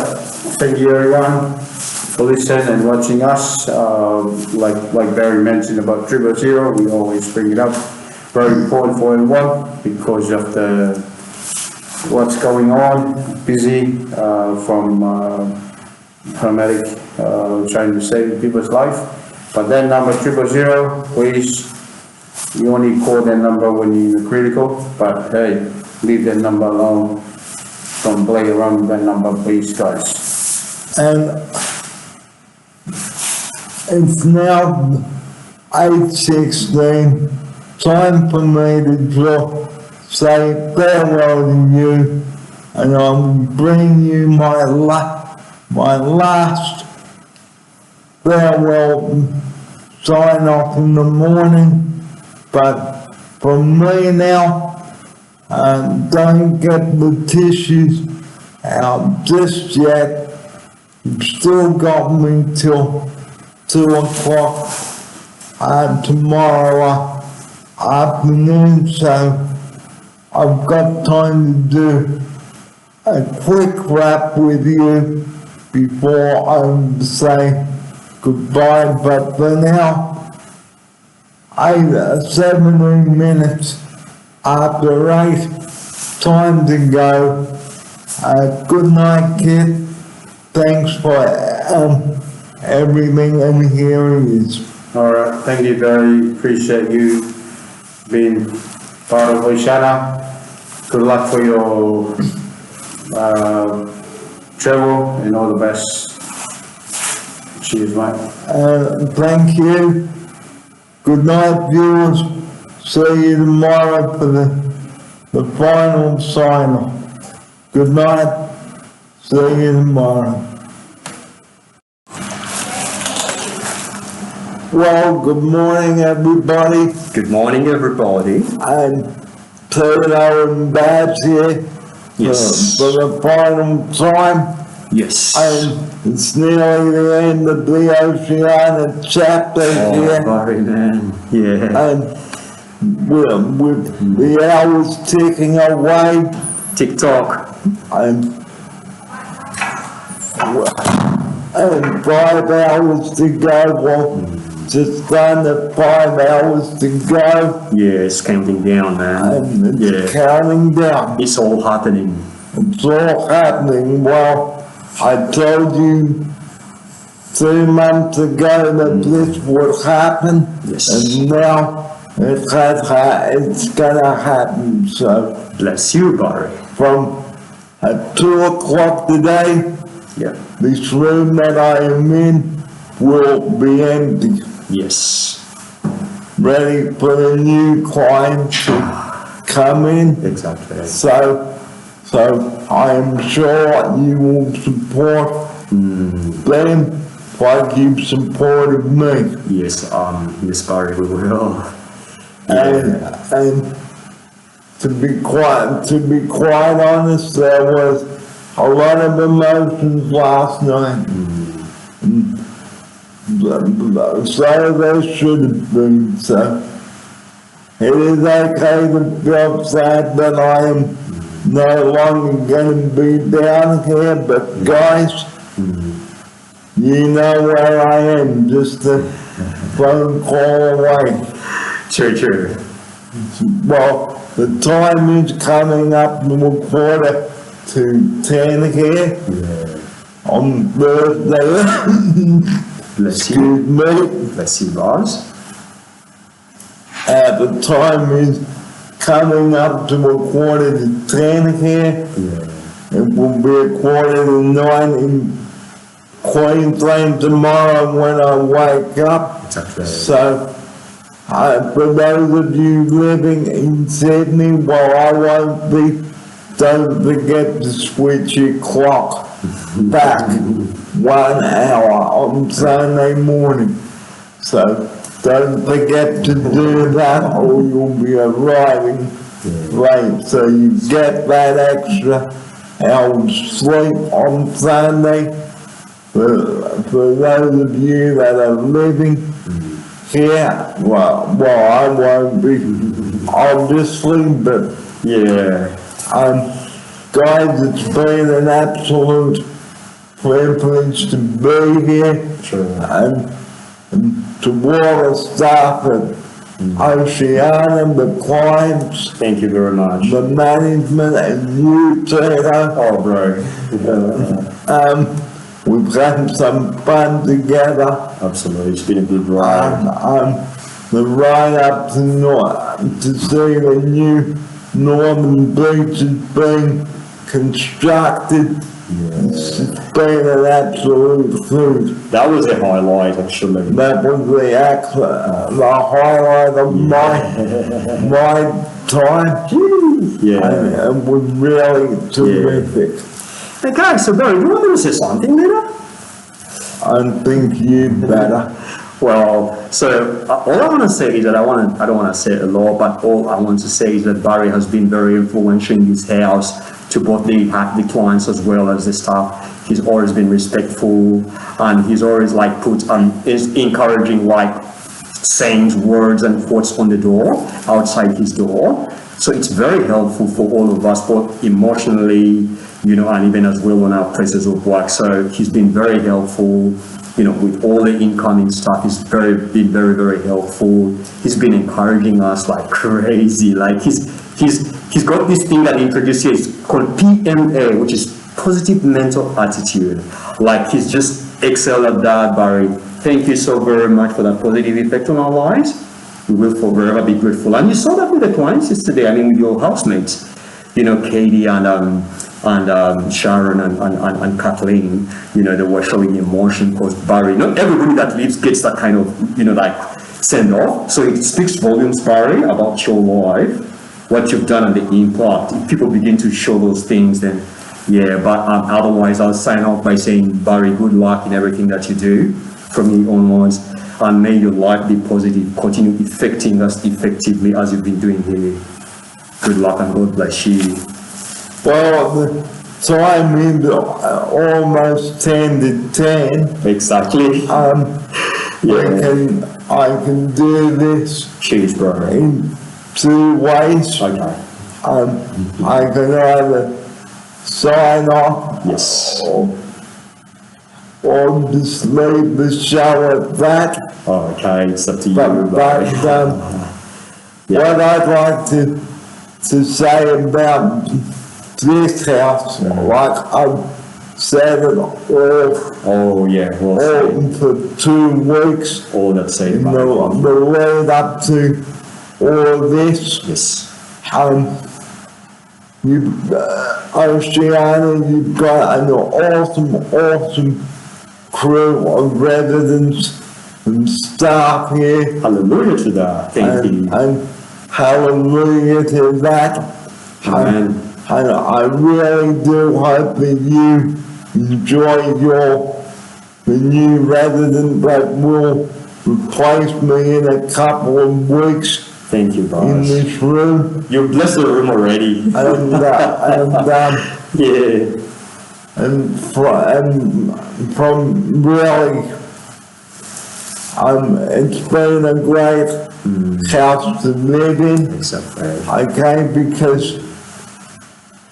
Speaker 6: thank you everyone for listening and watching us. Like Barry mentioned about 000, we always bring it up. Very important for everyone because of what's going on, busy from paramedic trying to save people's life. But that number 000, please, you only call that number when you're critical, but hey, leave that number alone. Don't play around with that number, please, guys.
Speaker 1: And it's now 8:16, time for me to say farewell to you, and I'll bring you my last farewell sign off in the morning. But for me now, don't get the tissues out just yet. You've still got me till 2 o'clock tomorrow afternoon, so I've got time to do a quick wrap with you before I say goodbye. But for now, 17 minutes after 8, time to go. Good night, Kit. Thanks for everything, and here it is.
Speaker 6: Alright, thank you, Barry. Appreciate you being part of Oceana. Good luck for your travel and all the best. Cheers, mate.
Speaker 1: Thank you. Good night, viewers. See you tomorrow for the final sign-off. Good night. See you tomorrow. Well, good morning, everybody.
Speaker 7: Good morning, everybody.
Speaker 1: And Pluto and Babs here
Speaker 7: Yes.
Speaker 1: for the final time.
Speaker 7: Yes.
Speaker 1: And it's nearly the end of the Oceana chapter here.
Speaker 7: Barry, man. Yeah.
Speaker 1: And with the hours ticking away,
Speaker 7: TikTok.
Speaker 1: and 5 hours to go. Well, just under 5 hours to go,
Speaker 7: Yeah, it's counting down, man.
Speaker 1: and it's
Speaker 7: Yeah.
Speaker 1: counting down.
Speaker 7: It's all happening.
Speaker 1: It's all happening. Well, I told you 2 months ago that this would happen,
Speaker 7: Yes.
Speaker 1: and now it's gonna happen. So
Speaker 7: Bless you, Barry.
Speaker 1: from at 2 o'clock today,
Speaker 7: Yeah.
Speaker 1: this room that I am in will be empty,
Speaker 7: Yes.
Speaker 1: ready for the new client to come in.
Speaker 7: Exactly.
Speaker 1: So I am sure you will support them like you've supported me.
Speaker 7: Yes, Miss Barry, we will.
Speaker 1: And to be quite honest, there was a lot of emotions last night. So there should have been. So it is okay to feel sad that I am no longer going to be down here, but guys, you know where I am, just a phone call away.
Speaker 7: True.
Speaker 1: Well, the time is coming up, we're 9:45 here on Thursday.
Speaker 7: Bless
Speaker 1: Excuse
Speaker 7: you.
Speaker 1: me.
Speaker 7: Bless you, Lars.
Speaker 1: The time is coming up to 9:45 here. It will be 9:45 in Queensland tomorrow when I wake up.
Speaker 7: Exactly.
Speaker 1: So, for those of you living in Sydney, well, I won't be, don't forget to switch your clock back 1 hour on Sunday morning. So, don't forget to do that or you'll be arriving late. So you get that extra hour's sleep on Sunday. For those of you that are living here, well, I won't be, obviously, but
Speaker 7: Yeah.
Speaker 1: guys, it's been an absolute privilege to be here.
Speaker 7: True.
Speaker 1: And to all the staff at Oceania, the clients,
Speaker 7: Thank you very much.
Speaker 1: the management, and you, Tito.
Speaker 7: Oh, bro.
Speaker 1: We've had some fun together.
Speaker 7: Absolutely. It's been a good ride.
Speaker 1: The ride up to see the new Northern Beach is being constructed. It's been an absolute hoot.
Speaker 7: That was a highlight, actually.
Speaker 1: That was the highlight of my time.
Speaker 7: Yeah.
Speaker 1: And it was really terrific.
Speaker 7: Okay, so Barry, do you want me to say something later?
Speaker 1: I think you better.
Speaker 7: Well, so all I want to say is that I don't want to say a lot, but all I want to say is that Barry has been very influential in this house to both the clients as well as the staff. He's always been respectful, and he's always like put is encouraging like sayings, words, and quotes on the door outside his door. So it's very helpful for all of us, both emotionally, you know, and even as well on our places of work. So he's been very helpful, you know, with all the incoming stuff. He's been very, very helpful. He's been encouraging us like crazy. Like he's got this thing that he introduced here. It's called PMA, which is positive mental attitude. Like he's just excelled at that, Barry. Thank you so very much for that positive effect on our lives. We will forever be grateful. And you saw that with the clients yesterday. I mean, with your housemates, you know, Katie and Sharon and Kathleen, you know, they were showing emotion because Barry, not everybody that lives gets that kind of, you know, like send off. So it speaks volumes, Barry, about your life, what you've done and the impact. If people begin to show those things, then yeah, but otherwise I'll sign off by saying, Barry, good luck in everything that you do from here onwards, and may your life be positive, continue affecting us effectively as you've been doing here. Good luck and God bless you.
Speaker 1: Well, the time is almost 10 to 10.
Speaker 7: Exactly.
Speaker 1: I can do this
Speaker 7: Cheers, brother.
Speaker 1: in 2 ways.
Speaker 7: Okay.
Speaker 1: I can either sign off
Speaker 7: Yes.
Speaker 1: or just leave the show at that.
Speaker 7: Okay, it's up to you,
Speaker 1: But
Speaker 7: Barry.
Speaker 1: what I'd like to say about this house, like I've said it all
Speaker 7: Oh, yeah, well said.
Speaker 1: for 2 weeks
Speaker 7: All that said,
Speaker 1: in
Speaker 7: Barry.
Speaker 1: the lead up to all of this.
Speaker 7: Yes.
Speaker 1: You've Oceania, you've got an awesome crew of residents and staff here.
Speaker 7: Hallelujah to that. Thank you.
Speaker 1: And hallelujah to that.
Speaker 7: Amen.
Speaker 1: And I really do hope that you enjoy the new resident that will replace me in a couple of weeks.
Speaker 7: Thank you,
Speaker 1: in
Speaker 7: Boris.
Speaker 1: this room,
Speaker 7: You blessed the room already. Yeah.
Speaker 1: and from really, it's been a great house to live in.
Speaker 7: It's a pleasure.
Speaker 1: Okay, because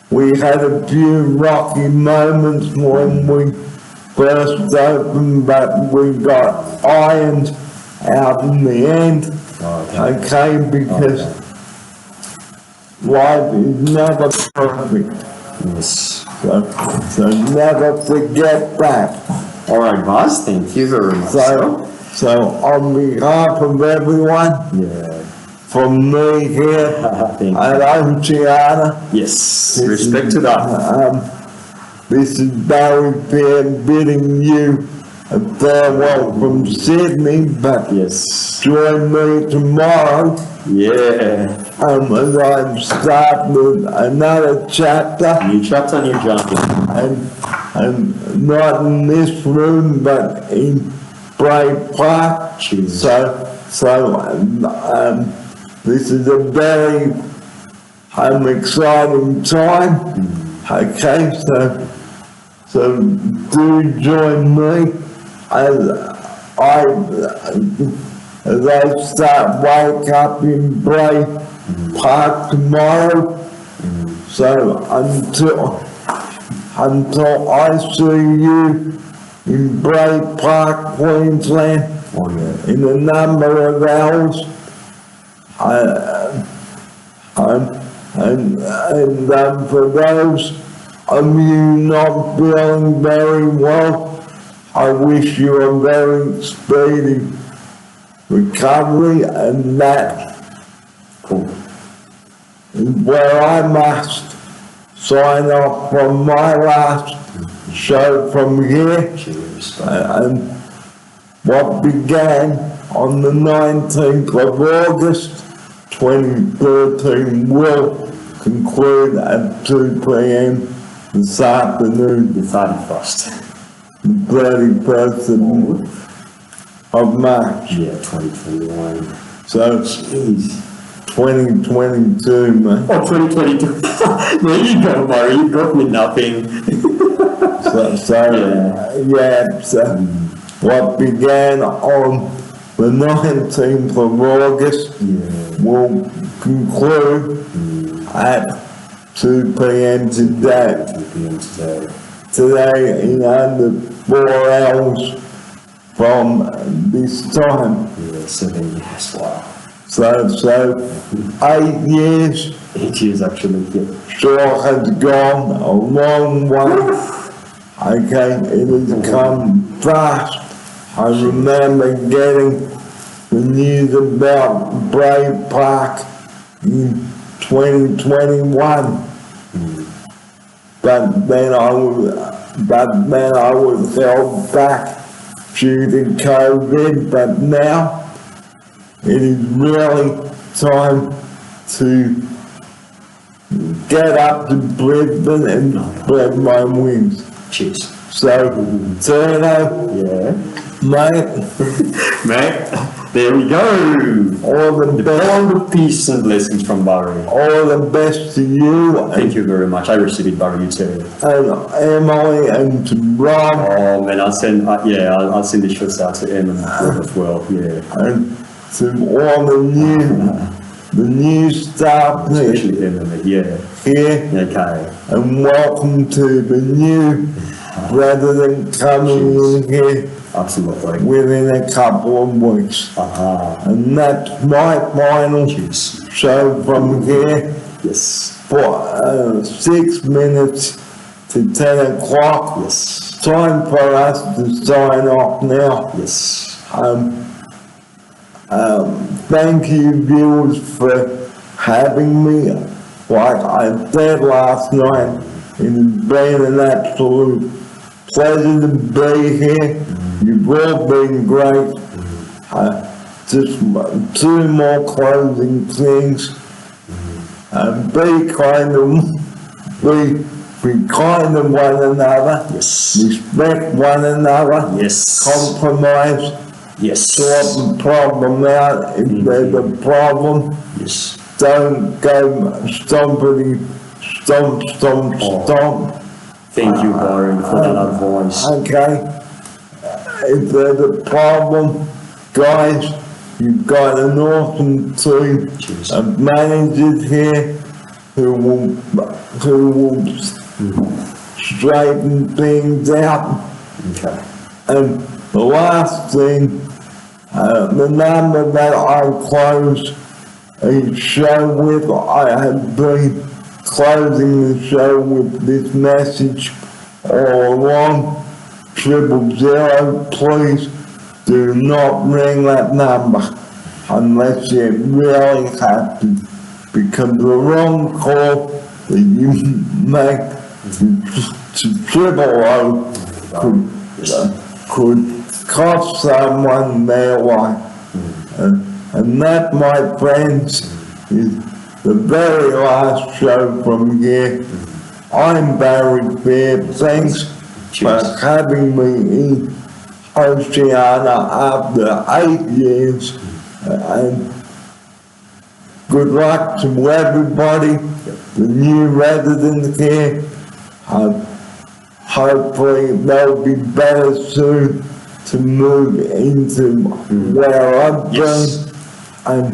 Speaker 1: we had a few rocky moments when we first opened, but we got ironed out in the end. Okay, because life is never perfect.
Speaker 7: Yes.
Speaker 1: So never forget that.
Speaker 7: All right, boss. Thank you very much.
Speaker 1: So on behalf of everyone,
Speaker 7: Yeah.
Speaker 1: from me here
Speaker 7: Thank you.
Speaker 1: at Oceana,
Speaker 7: Yes. Respect to that.
Speaker 1: this is Barry Fair bidding you a farewell from Sydney, but
Speaker 7: Yes.
Speaker 1: join me tomorrow
Speaker 7: Yeah.
Speaker 1: as I start with another chapter,
Speaker 7: New chapter, new journey.
Speaker 1: and not in this room, but in Bray Park.
Speaker 7: Cheers.
Speaker 1: This is a very exciting time. Okay, so do join me as I start wake up in Bray Park tomorrow. So until I see you in Bray Park, Queensland,
Speaker 7: Oh, yeah.
Speaker 1: in a number of hours, for those of you not feeling very well, I wish you a very speedy recovery, and that
Speaker 7: Cool.
Speaker 1: is where I must sign off from my last show from here.
Speaker 7: Cheers.
Speaker 1: And what began on the 19th of August 2013 will conclude at 2 p.m. this afternoon,
Speaker 7: The 31st.
Speaker 1: the 31st of March.
Speaker 7: Yeah, 2021.
Speaker 1: So
Speaker 7: Jeez.
Speaker 1: 2022, man.
Speaker 7: Oh, 2022. There you go, Murray. You got me nothing.
Speaker 1: So what began on the 19th of August will conclude at 2 p.m. today.
Speaker 7: 2 p.m. today.
Speaker 1: Today in under 4 hours from this time.
Speaker 7: Yeah, 7 years. Wow.
Speaker 1: So 8 years
Speaker 7: 8 years actually. Yeah.
Speaker 1: sure has gone a long way. Okay, it has come fast. I remember getting the news about Bray Park in 2021. But then I was held back due to COVID, but now it is really time to get up to Brisbane and spread my wings.
Speaker 7: Cheers.
Speaker 1: So, Turno,
Speaker 7: Yeah.
Speaker 1: mate,
Speaker 7: Mate, there we go.
Speaker 1: all the best,
Speaker 7: All the peace and blessings from Barry.
Speaker 1: all the best to you
Speaker 7: Thank you very much. I received it, Barry. You too.
Speaker 1: and Emily and to Rob
Speaker 7: Oh man, I'll send. I'll send the shots out to Em and Rob as well. Yeah,
Speaker 1: and to all the new staff here,
Speaker 7: especially Em and yeah. Okay.
Speaker 1: and welcome to the new resident coming in here
Speaker 7: Absolutely.
Speaker 1: within a couple of weeks. And that's my final
Speaker 7: Cheers.
Speaker 1: show from here
Speaker 7: Yes.
Speaker 1: for 6 minutes to 10 o'clock.
Speaker 7: Yes.
Speaker 1: Time for us to sign off now.
Speaker 7: Yes.
Speaker 1: Thank you viewers for having me. Like I said last night, it has been an absolute pleasure to be here. You've all been great. Just 2 more closing things. Be kind of one another.
Speaker 7: Yes.
Speaker 1: Respect one another.
Speaker 7: Yes.
Speaker 1: Compromise
Speaker 7: Yes.
Speaker 1: sort the problem out. If there's a problem,
Speaker 7: Yes.
Speaker 1: don't go stomping, stomp, stomp.
Speaker 7: Thank you, Barry, for that advice.
Speaker 1: Okay? If there's a problem, guys, you've got an awesome team
Speaker 7: Cheers.
Speaker 1: of managers here who will straighten things out.
Speaker 7: Okay.
Speaker 1: And the last thing, the number that I close a show with, I have been closing the show with this message all along. 000, please do not ring that number unless you really have to, because the wrong call that you make to 000 could cost someone their life. And that, my friends, is the very last show from here. I'm Barry Fair. Thanks for having me in Oceania after 8 years. And good luck to everybody, the new residents here. Hopefully they'll be better soon to move into where I've
Speaker 7: Yes.
Speaker 1: been.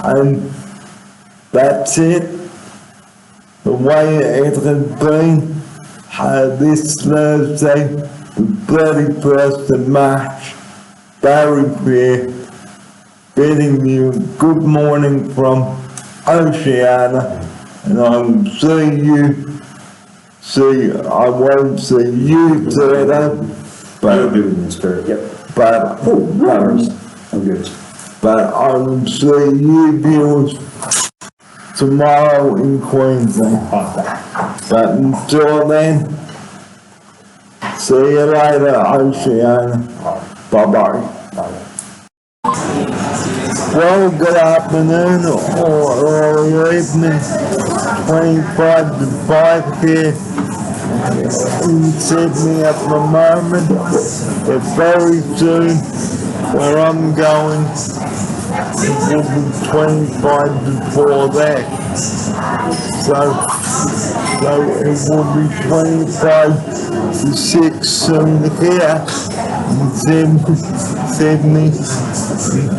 Speaker 1: And that's it. The way it has been, this Thursday, the 31st of March, Barry Fair, bidding you good morning from Oceania, and I will I won't see you today,
Speaker 7: You'll
Speaker 1: but,
Speaker 7: be with me in spirit, yep.
Speaker 1: but,
Speaker 7: No worries. I'm good.
Speaker 1: but I will see you viewers tomorrow in Queensland. But until then, see you later, Oceania. Bye-bye. Well, good afternoon or early evening, 25 to 5 here in Sydney at the moment. But very soon, where I'm going, it will be 25 to 4 there. So it will be 25 to 6 soon here in Sydney,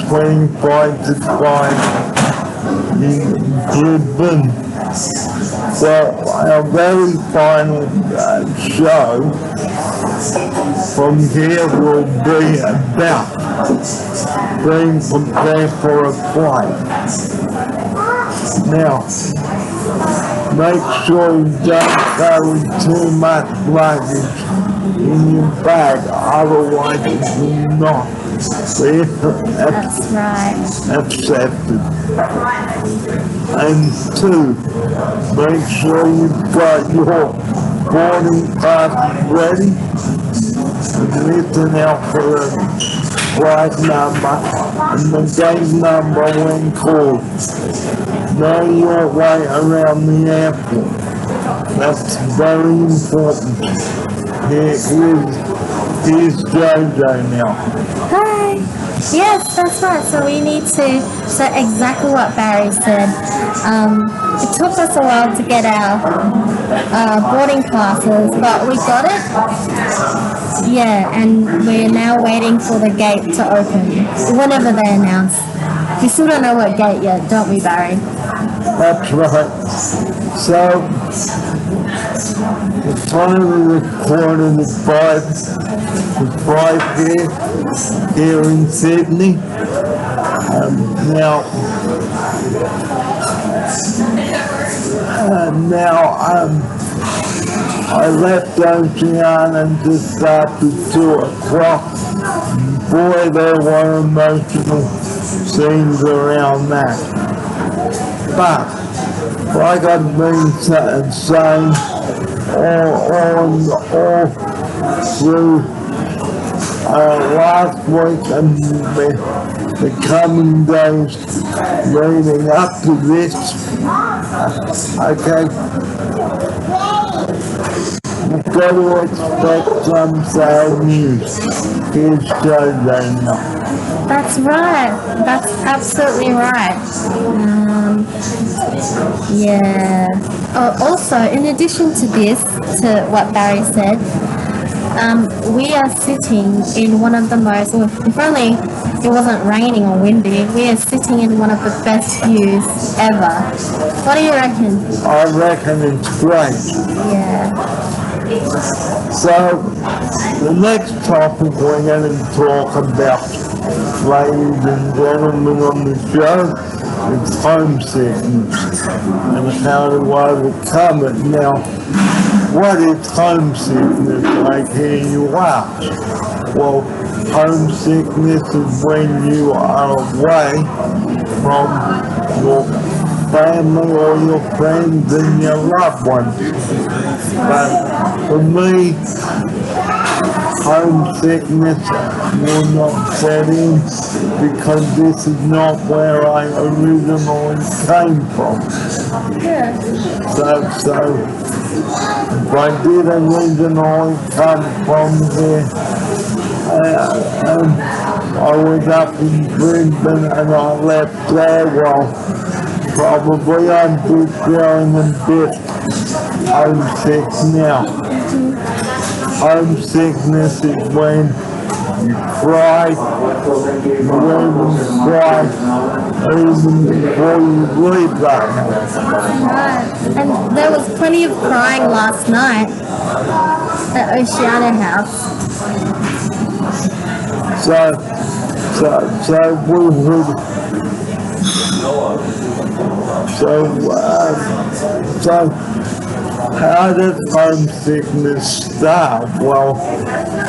Speaker 1: 25 to 5 in Brisbane. Well, our very final show from here will be about being prepared for a flight. Now, make sure you don't carry too much luggage in your bag, otherwise it will not be
Speaker 3: That's right.
Speaker 1: accepted. And 2, make sure you've got your boarding pass ready and listen out for the flight number and the gate number when called. Know your way around the airport. That's very important. Here's Jojo now.
Speaker 3: Hi. Yes, that's right. So we need to, so exactly what Barry said. It took us a while to get our boarding passes, but we got it. Yeah, and we're now waiting for the gate to open, whenever they announce. We still don't know what gate yet, don't we, Barry?
Speaker 1: That's right. So, it's finally recorded at 5 here in Sydney. I left Oceania just after 2 o'clock. Boy, there were emotional scenes around that. But, like I've been saying all through last week and the coming days leading up to this, okay, you've got to expect some sad news. Here's Jojo now.
Speaker 3: That's right. That's absolutely right. Yeah. Oh, also, in addition to this, to what Barry said, we are sitting in one of the most, well, if only it wasn't raining or windy, we are sitting in one of the best views ever. What do you reckon?
Speaker 1: I reckon it's great.
Speaker 3: Yeah.
Speaker 1: So, the next topic we're going to talk about, ladies and gentlemen on the show, is homesickness and how to overcome it. Now, what is homesickness? I hear you ask. Well, homesickness is when you are away from your family or your friends and your loved ones. But for me, homesickness will not set in because this is not where I originally came from.
Speaker 3: Yeah.
Speaker 1: So if I did originally come from here, I was up in Brisbane and I left there, well, probably I'm just feeling a bit homesick now. Homesickness is when you cry, you even cry even before you leave that house.
Speaker 3: Right. And there was plenty of crying last night at Oceania House.
Speaker 1: So we would, so how does homesickness start? Well,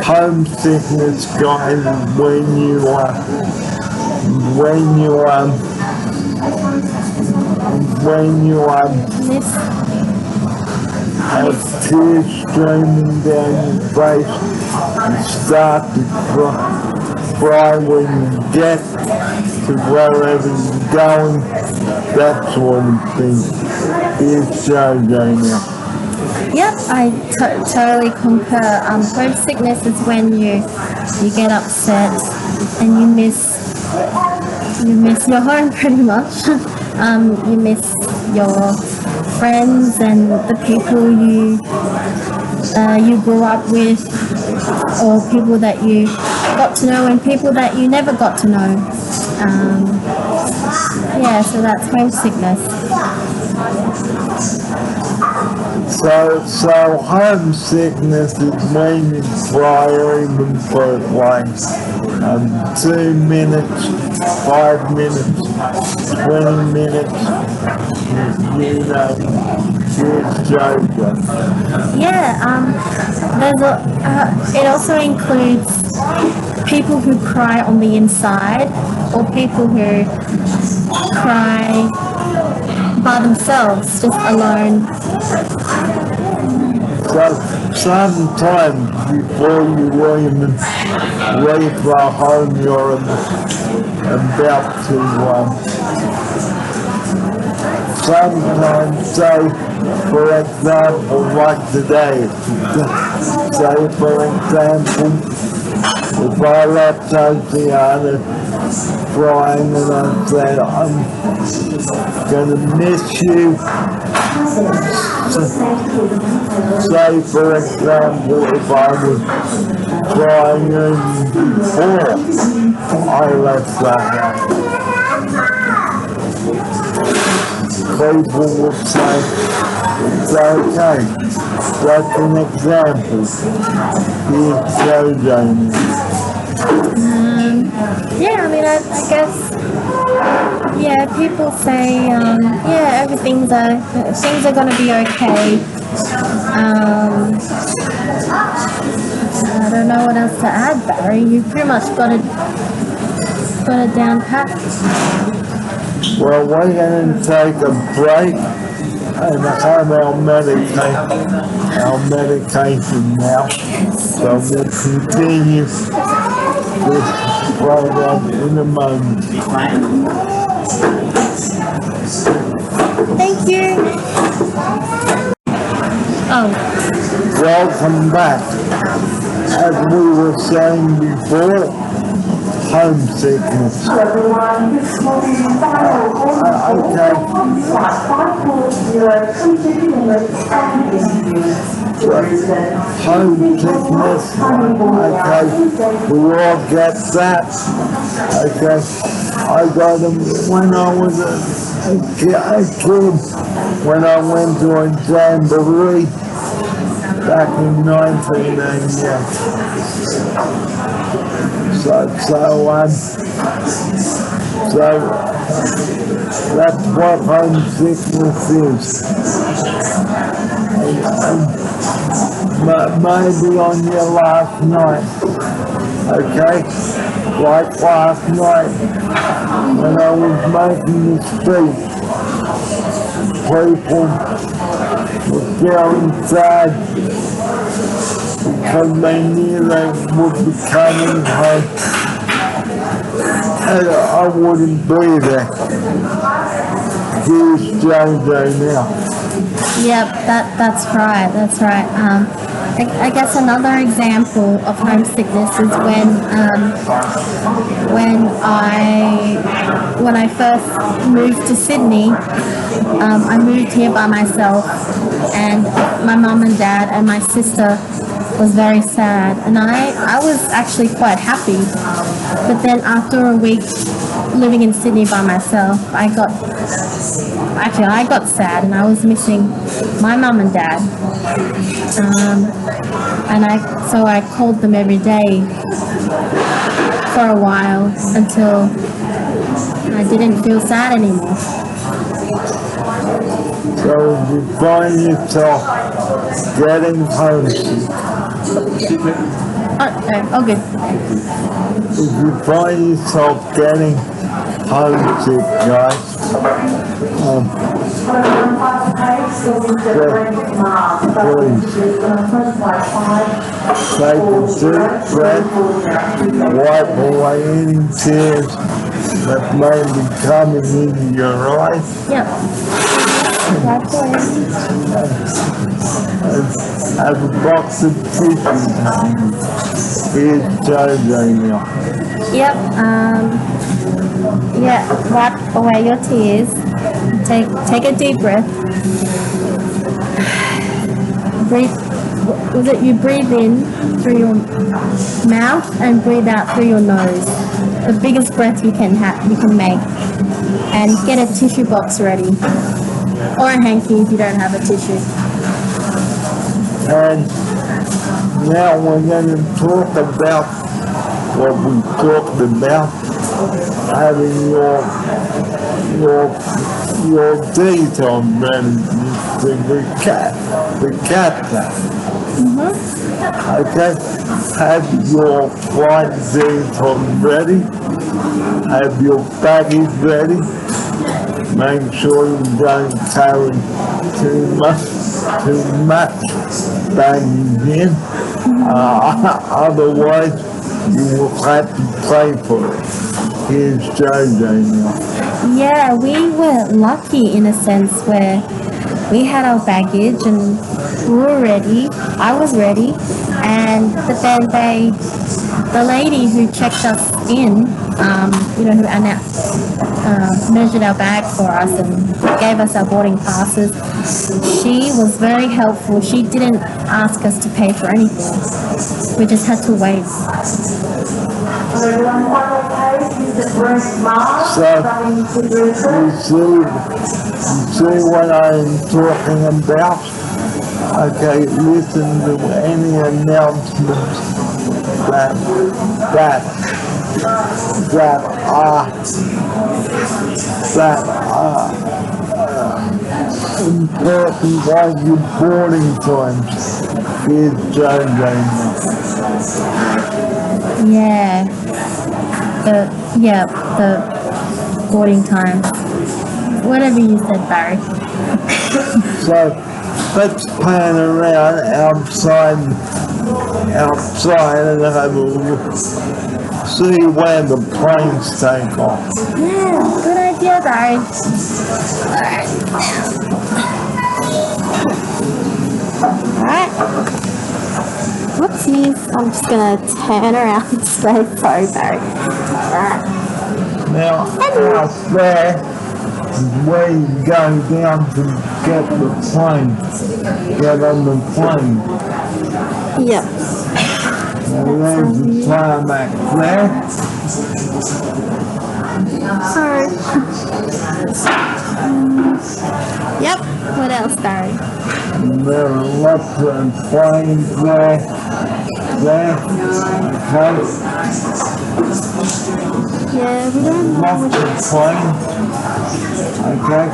Speaker 1: homesickness goes when you
Speaker 3: Miss.
Speaker 1: have tears streaming down your face and start to cry when you get to wherever you're going, that sort of thing. Here's Jojo now.
Speaker 3: Yep, I totally concur. Homesickness is when you get upset and you miss your home pretty much. You miss your friends and the people you grew up with, or people that you got to know and people that you never got to know. Yeah, so that's homesickness.
Speaker 1: So homesickness is when you cry even for like 2 minutes, 5 minutes, 20 minutes, you know, here's Jojo.
Speaker 3: Yeah, it also includes people who cry on the inside or people who cry by themselves, just alone.
Speaker 1: So sometimes before you even leave the home you're about to, sometimes say, for example, like today, say for example, if I left Oceania crying and I said, I'm gonna miss you. Say for example, if I was crying before I left the house, people would say, it's okay. That's an example. Here's Jojo.
Speaker 3: Yeah, I mean, I guess, yeah, people say, yeah, things are gonna be okay. I don't know what else to add, Barry. You pretty much got it down pat.
Speaker 1: Well, we're going to take a break and have our medication now. So we'll continue this program in a moment.
Speaker 3: Thank you. Oh,
Speaker 1: Welcome back. As we were saying before, homesickness. Homesickness, okay, we all get that, okay. I got them when I was a kid, when I went to a jamboree back in 1988. So that's what homesickness is. Maybe on your last night, okay? Like last night, when I was making the speech, people were feeling sad because they knew they would be coming home. And I wouldn't be there. Here's JJ now.
Speaker 3: Yep, that's right. That's right. I guess another example of homesickness is when I first moved to Sydney. I moved here by myself, and my mum and dad and my sister was very sad, and I was actually quite happy. But then after a week living in Sydney by myself, I got sad, and I was missing my mum and dad. So I called them every day for a while until I didn't feel sad anymore.
Speaker 1: So you find yourself getting homesick.
Speaker 3: Oh, good.
Speaker 1: If you find yourself getting homesick, guys, please take a deep breath, wipe away any tears that may be coming into your eyes.
Speaker 3: Yep. That's
Speaker 1: Have a box of tissues. Here's JJ now.
Speaker 3: Yep. Yeah. Wipe away your tears. Take a deep breath. Breathe. Was it you breathe in through your mouth and breathe out through your nose? The biggest breath you can make. And get a tissue box ready. Or a hanky if you don't have a tissue.
Speaker 1: And now we're going to talk about what we talked about, having your detail management to recap that. Okay? Have your flight detail ready. Have your baggage ready. Make sure you don't carry too much baggage in. Otherwise, you will have to pay for it. Here's JJ now.
Speaker 3: Yeah, we were lucky in a sense where we had our baggage and we were ready. I was ready, but then the lady who checked us in, who measured our bag for us and gave us our boarding passes, she was very helpful. She didn't ask us to pay for anything. We just had to wait.
Speaker 1: So, you see what I'm talking about? Okay, listen to any announcements that are important like your boarding times. Here's JJ.
Speaker 3: The boarding time. Whatever you said, Barry.
Speaker 1: So let's pan around outside and have a look. See where the planes take off.
Speaker 3: Yeah, good idea, Barry. Alright. Whoopsies. I'm just gonna turn around and say sorry, Barry.
Speaker 1: Now, out there is where you go down to get the plane, get on the plane.
Speaker 3: Yep.
Speaker 1: Now, there's the tarmac there.
Speaker 3: Sorry. Yep. What else, Barry?
Speaker 1: And there are lots of planes there. Okay.
Speaker 3: Yeah, we don't know
Speaker 1: Lots of planes. Okay.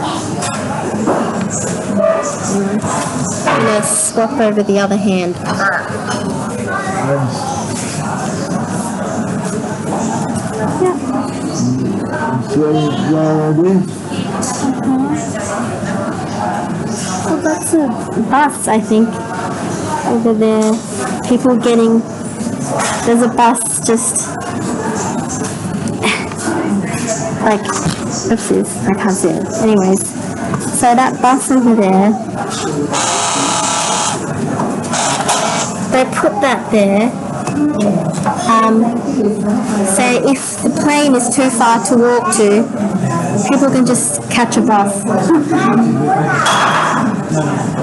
Speaker 3: I'm gonna swap over the other hand.
Speaker 1: And so there it is.
Speaker 3: Well, that's a bus, I think. Over there, people getting. There's a bus just. Like, oopsies, I can't see it. Anyways, so that bus over there, they put that there. So if the plane is too far to walk to, people can just catch a bus.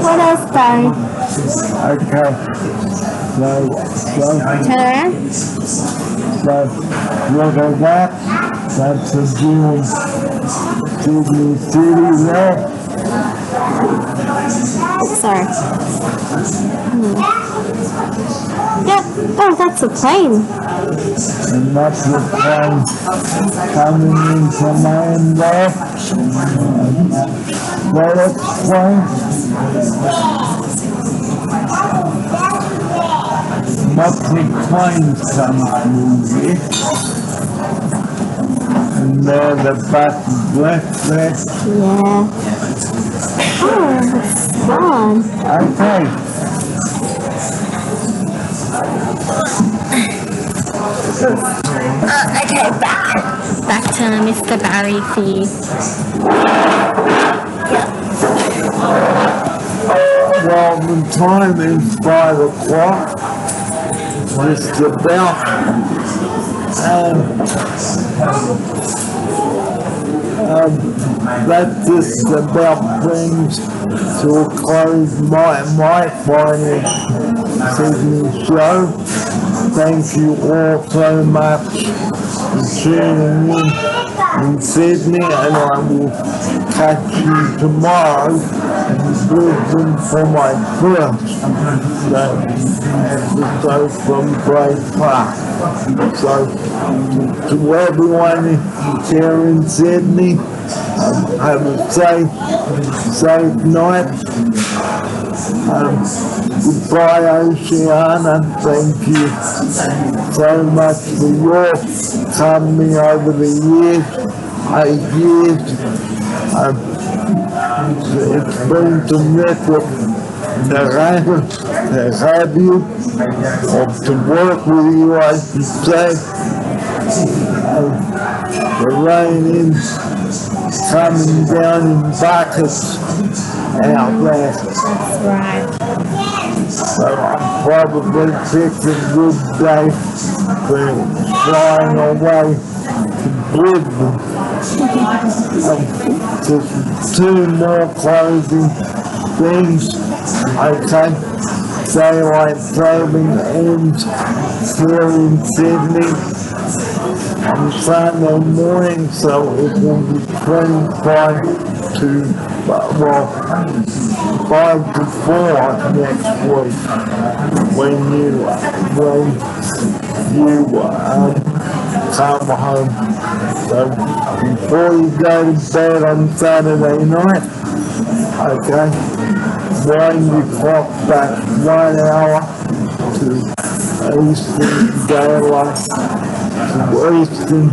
Speaker 3: What else, Barry?
Speaker 1: Okay.
Speaker 3: Turn around.
Speaker 1: So look at that. That's the view of Sydney City there.
Speaker 3: Sorry. Yep. Oh, that's a plane.
Speaker 1: And that's the plane coming into land there. Well, it's plane. Lots of planes coming through here. And there the bus is left there.
Speaker 3: Yeah. Oh, that's fun.
Speaker 1: Okay.
Speaker 3: Okay, back to Mr. Barry feed.
Speaker 1: Well, the time is 5 o'clock. Just about. That just about brings to a close my final Sydney show. Thank you all so much for tuning in Sydney, and I will catch you tomorrow in Brisbane for my first episode from Bray Park. So, to everyone here in Sydney, have a safe night. Goodbye, Oceana. Thank you so much for your company over the years, 8 years. It's been terrific to have you, or to work with you, I should say. The rain is coming down in buckets out there.
Speaker 3: That's right.
Speaker 1: So I'm probably picked a good day for flying away to Brisbane. Just 2 more closing things. Okay. Daylight saving ends here in Sydney on Sunday morning, so it will be 25 to 5 to 4 next week when you come home. So before you go to bed on Saturday night, okay, wind your clock back 1 hour to Eastern Daylight, to Eastern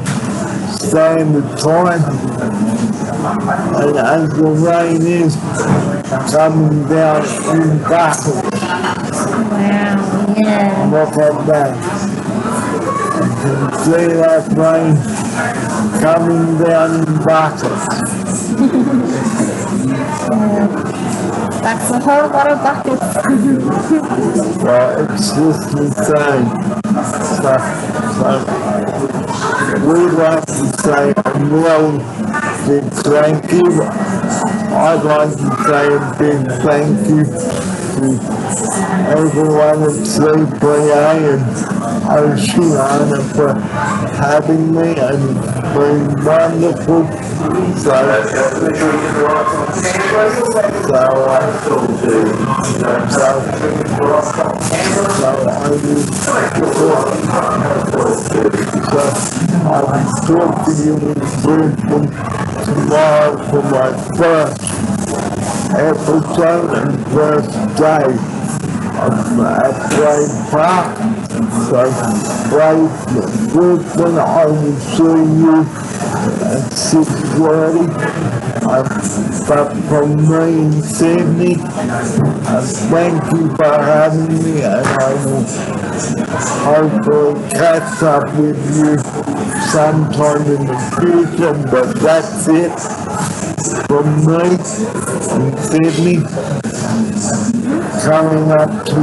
Speaker 1: Standard Time. And as the rain is coming down in buckets.
Speaker 3: Wow, yeah.
Speaker 1: Look at that. You can see that rain coming down in buckets.
Speaker 3: That's a whole lot of buckets.
Speaker 1: Well, it's just the same. So we'd like to say a real big thank you. I'd like to say a big thank you to everyone at CPA and Oceana for having me, and it's been wonderful. So I will talk to you in Brisbane tomorrow for my first episode and first day at Brave Park. So Brisbane, I will see you at 6:30. But from me in Sydney, thank you for having me, and I will hopefully catch up with you sometime in the future. But that's it from me in Sydney. Coming up to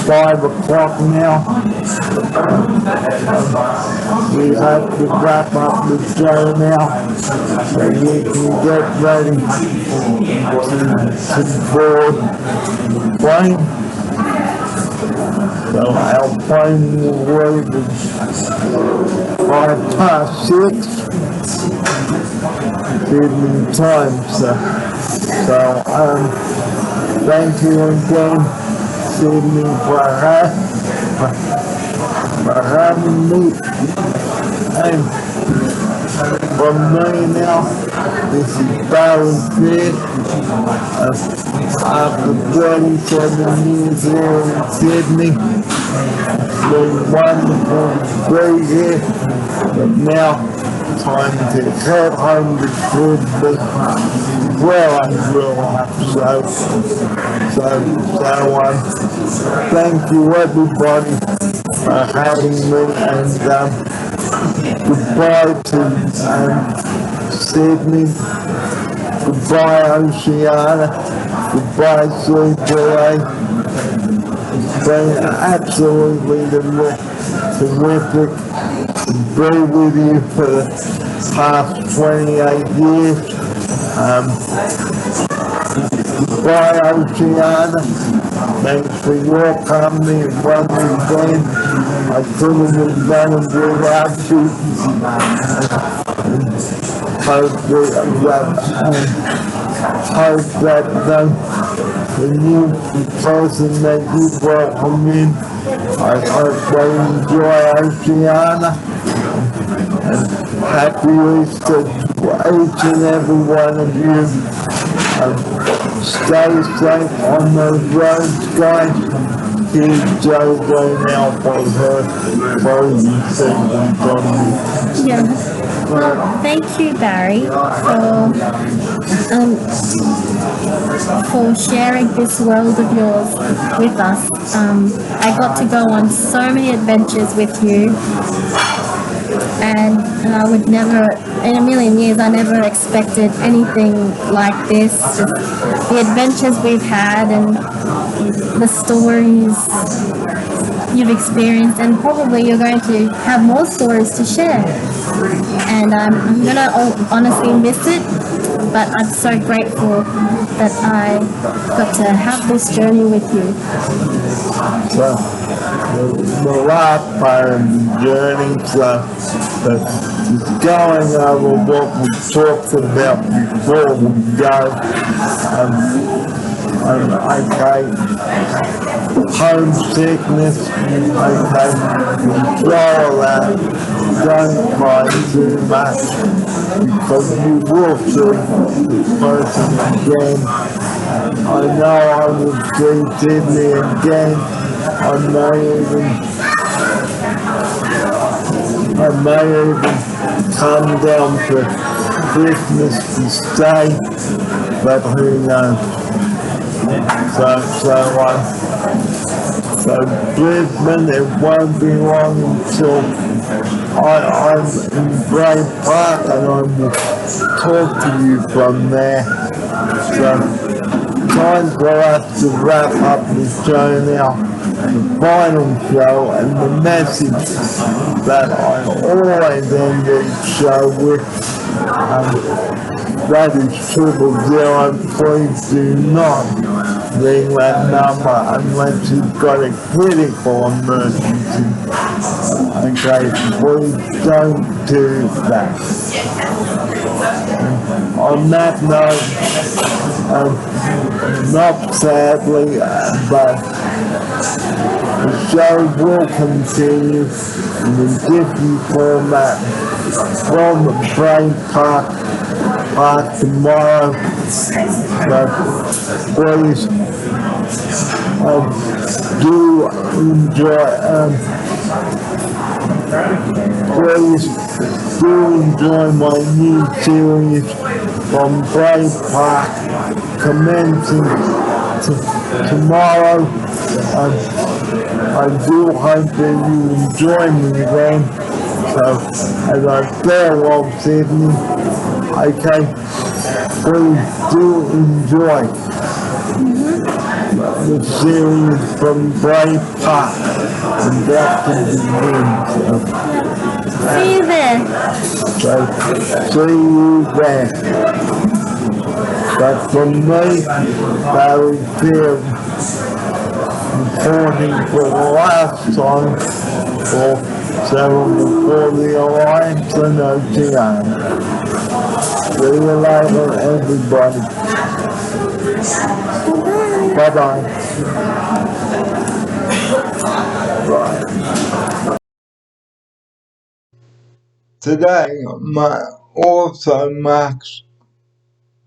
Speaker 1: 5 o'clock now. We have to wrap up the show now, so we can get ready to board the plane. So our plane will leave at 6:05 evening time. So thank you again, Sydney, for having me. And from me now, this is Barry Pitt. After 37 years here in Sydney, it's been wonderful to be here. But now, time to head home to Brisbane, where I grew up. Thank you everybody for having me, and goodbye to Sydney, goodbye Oceana, goodbye CPA. It's been absolutely terrific to be with you for the past 28 years. Goodbye Oceana, thanks for your company once again. I couldn't have done it without you. Hope that the new person that you welcome in, I hope they enjoy Oceana. And happy Easter to each and every one of you. Stay safe on those roads, guys. Here's Jojo now for her closing statement on you.
Speaker 3: Yeah. Well, thank you, Barry, for sharing this world of yours with us. I got to go on so many adventures with you, and I would never, in a million years, I never expected anything like this. Just the adventures we've had and the stories you've experienced, and probably you're going to have more stories to share. And I'm gonna honestly miss it, but I'm so grateful that I got to have this journey with you.
Speaker 1: So, the last part of the journey, just going over what we talked about before we go. Okay, homesickness, okay, control that, don't cry too much, because you will see this person again. I know I will see Sydney again. I may even come down for Christmas to stay, but who knows. So Brisbane, it won't be long until I'm in Brave Park, and I will talk to you from there. So time for us to wrap up the show now. The final show and the message that I always end each show with. That is 000. Please do not ring that number unless you've got a critical emergency. Okay, please don't do that. On that note, not sadly, but the show will continue in a different format from Brain Park tomorrow. But please do enjoy. Please do enjoy my new series from Brain Park commencing tomorrow. I do hope that you enjoy me then. So, as I farewell Sydney, okay, please do enjoy the series from Brain Park and Dr. Begin.
Speaker 3: See you there.
Speaker 1: So, see you there. But for me, Barry Field, reporting for the last time for Several for the Alliance and OTA. See you later, everybody. Bye-bye. Today also marks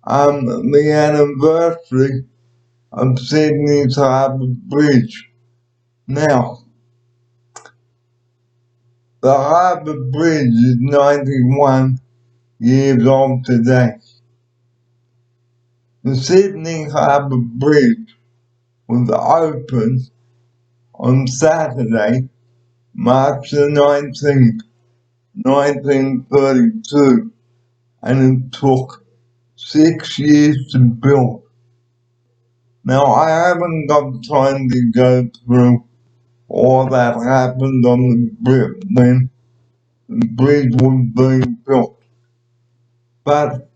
Speaker 1: the anniversary of Sydney's Harbour Bridge. Now, the Harbour Bridge is 91 years old today. The Sydney Harbour Bridge was opened on Saturday, March the 19th, 1932, and it took 6 years to build. Now, I haven't got time to go through all that happened on the bridge when the bridge was being built. But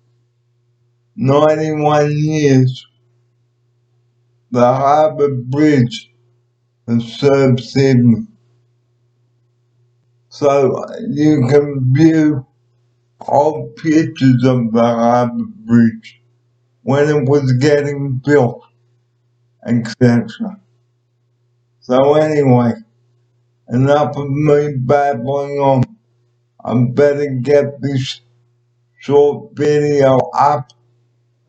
Speaker 1: 91 years, the Harbour Bridge has served Sydney. So you can view old pictures of the Harbour Bridge when it was getting built, etc. So anyway, enough of me babbling on. I better get this short video up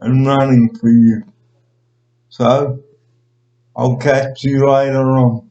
Speaker 1: and running for you. So, I'll catch you later on.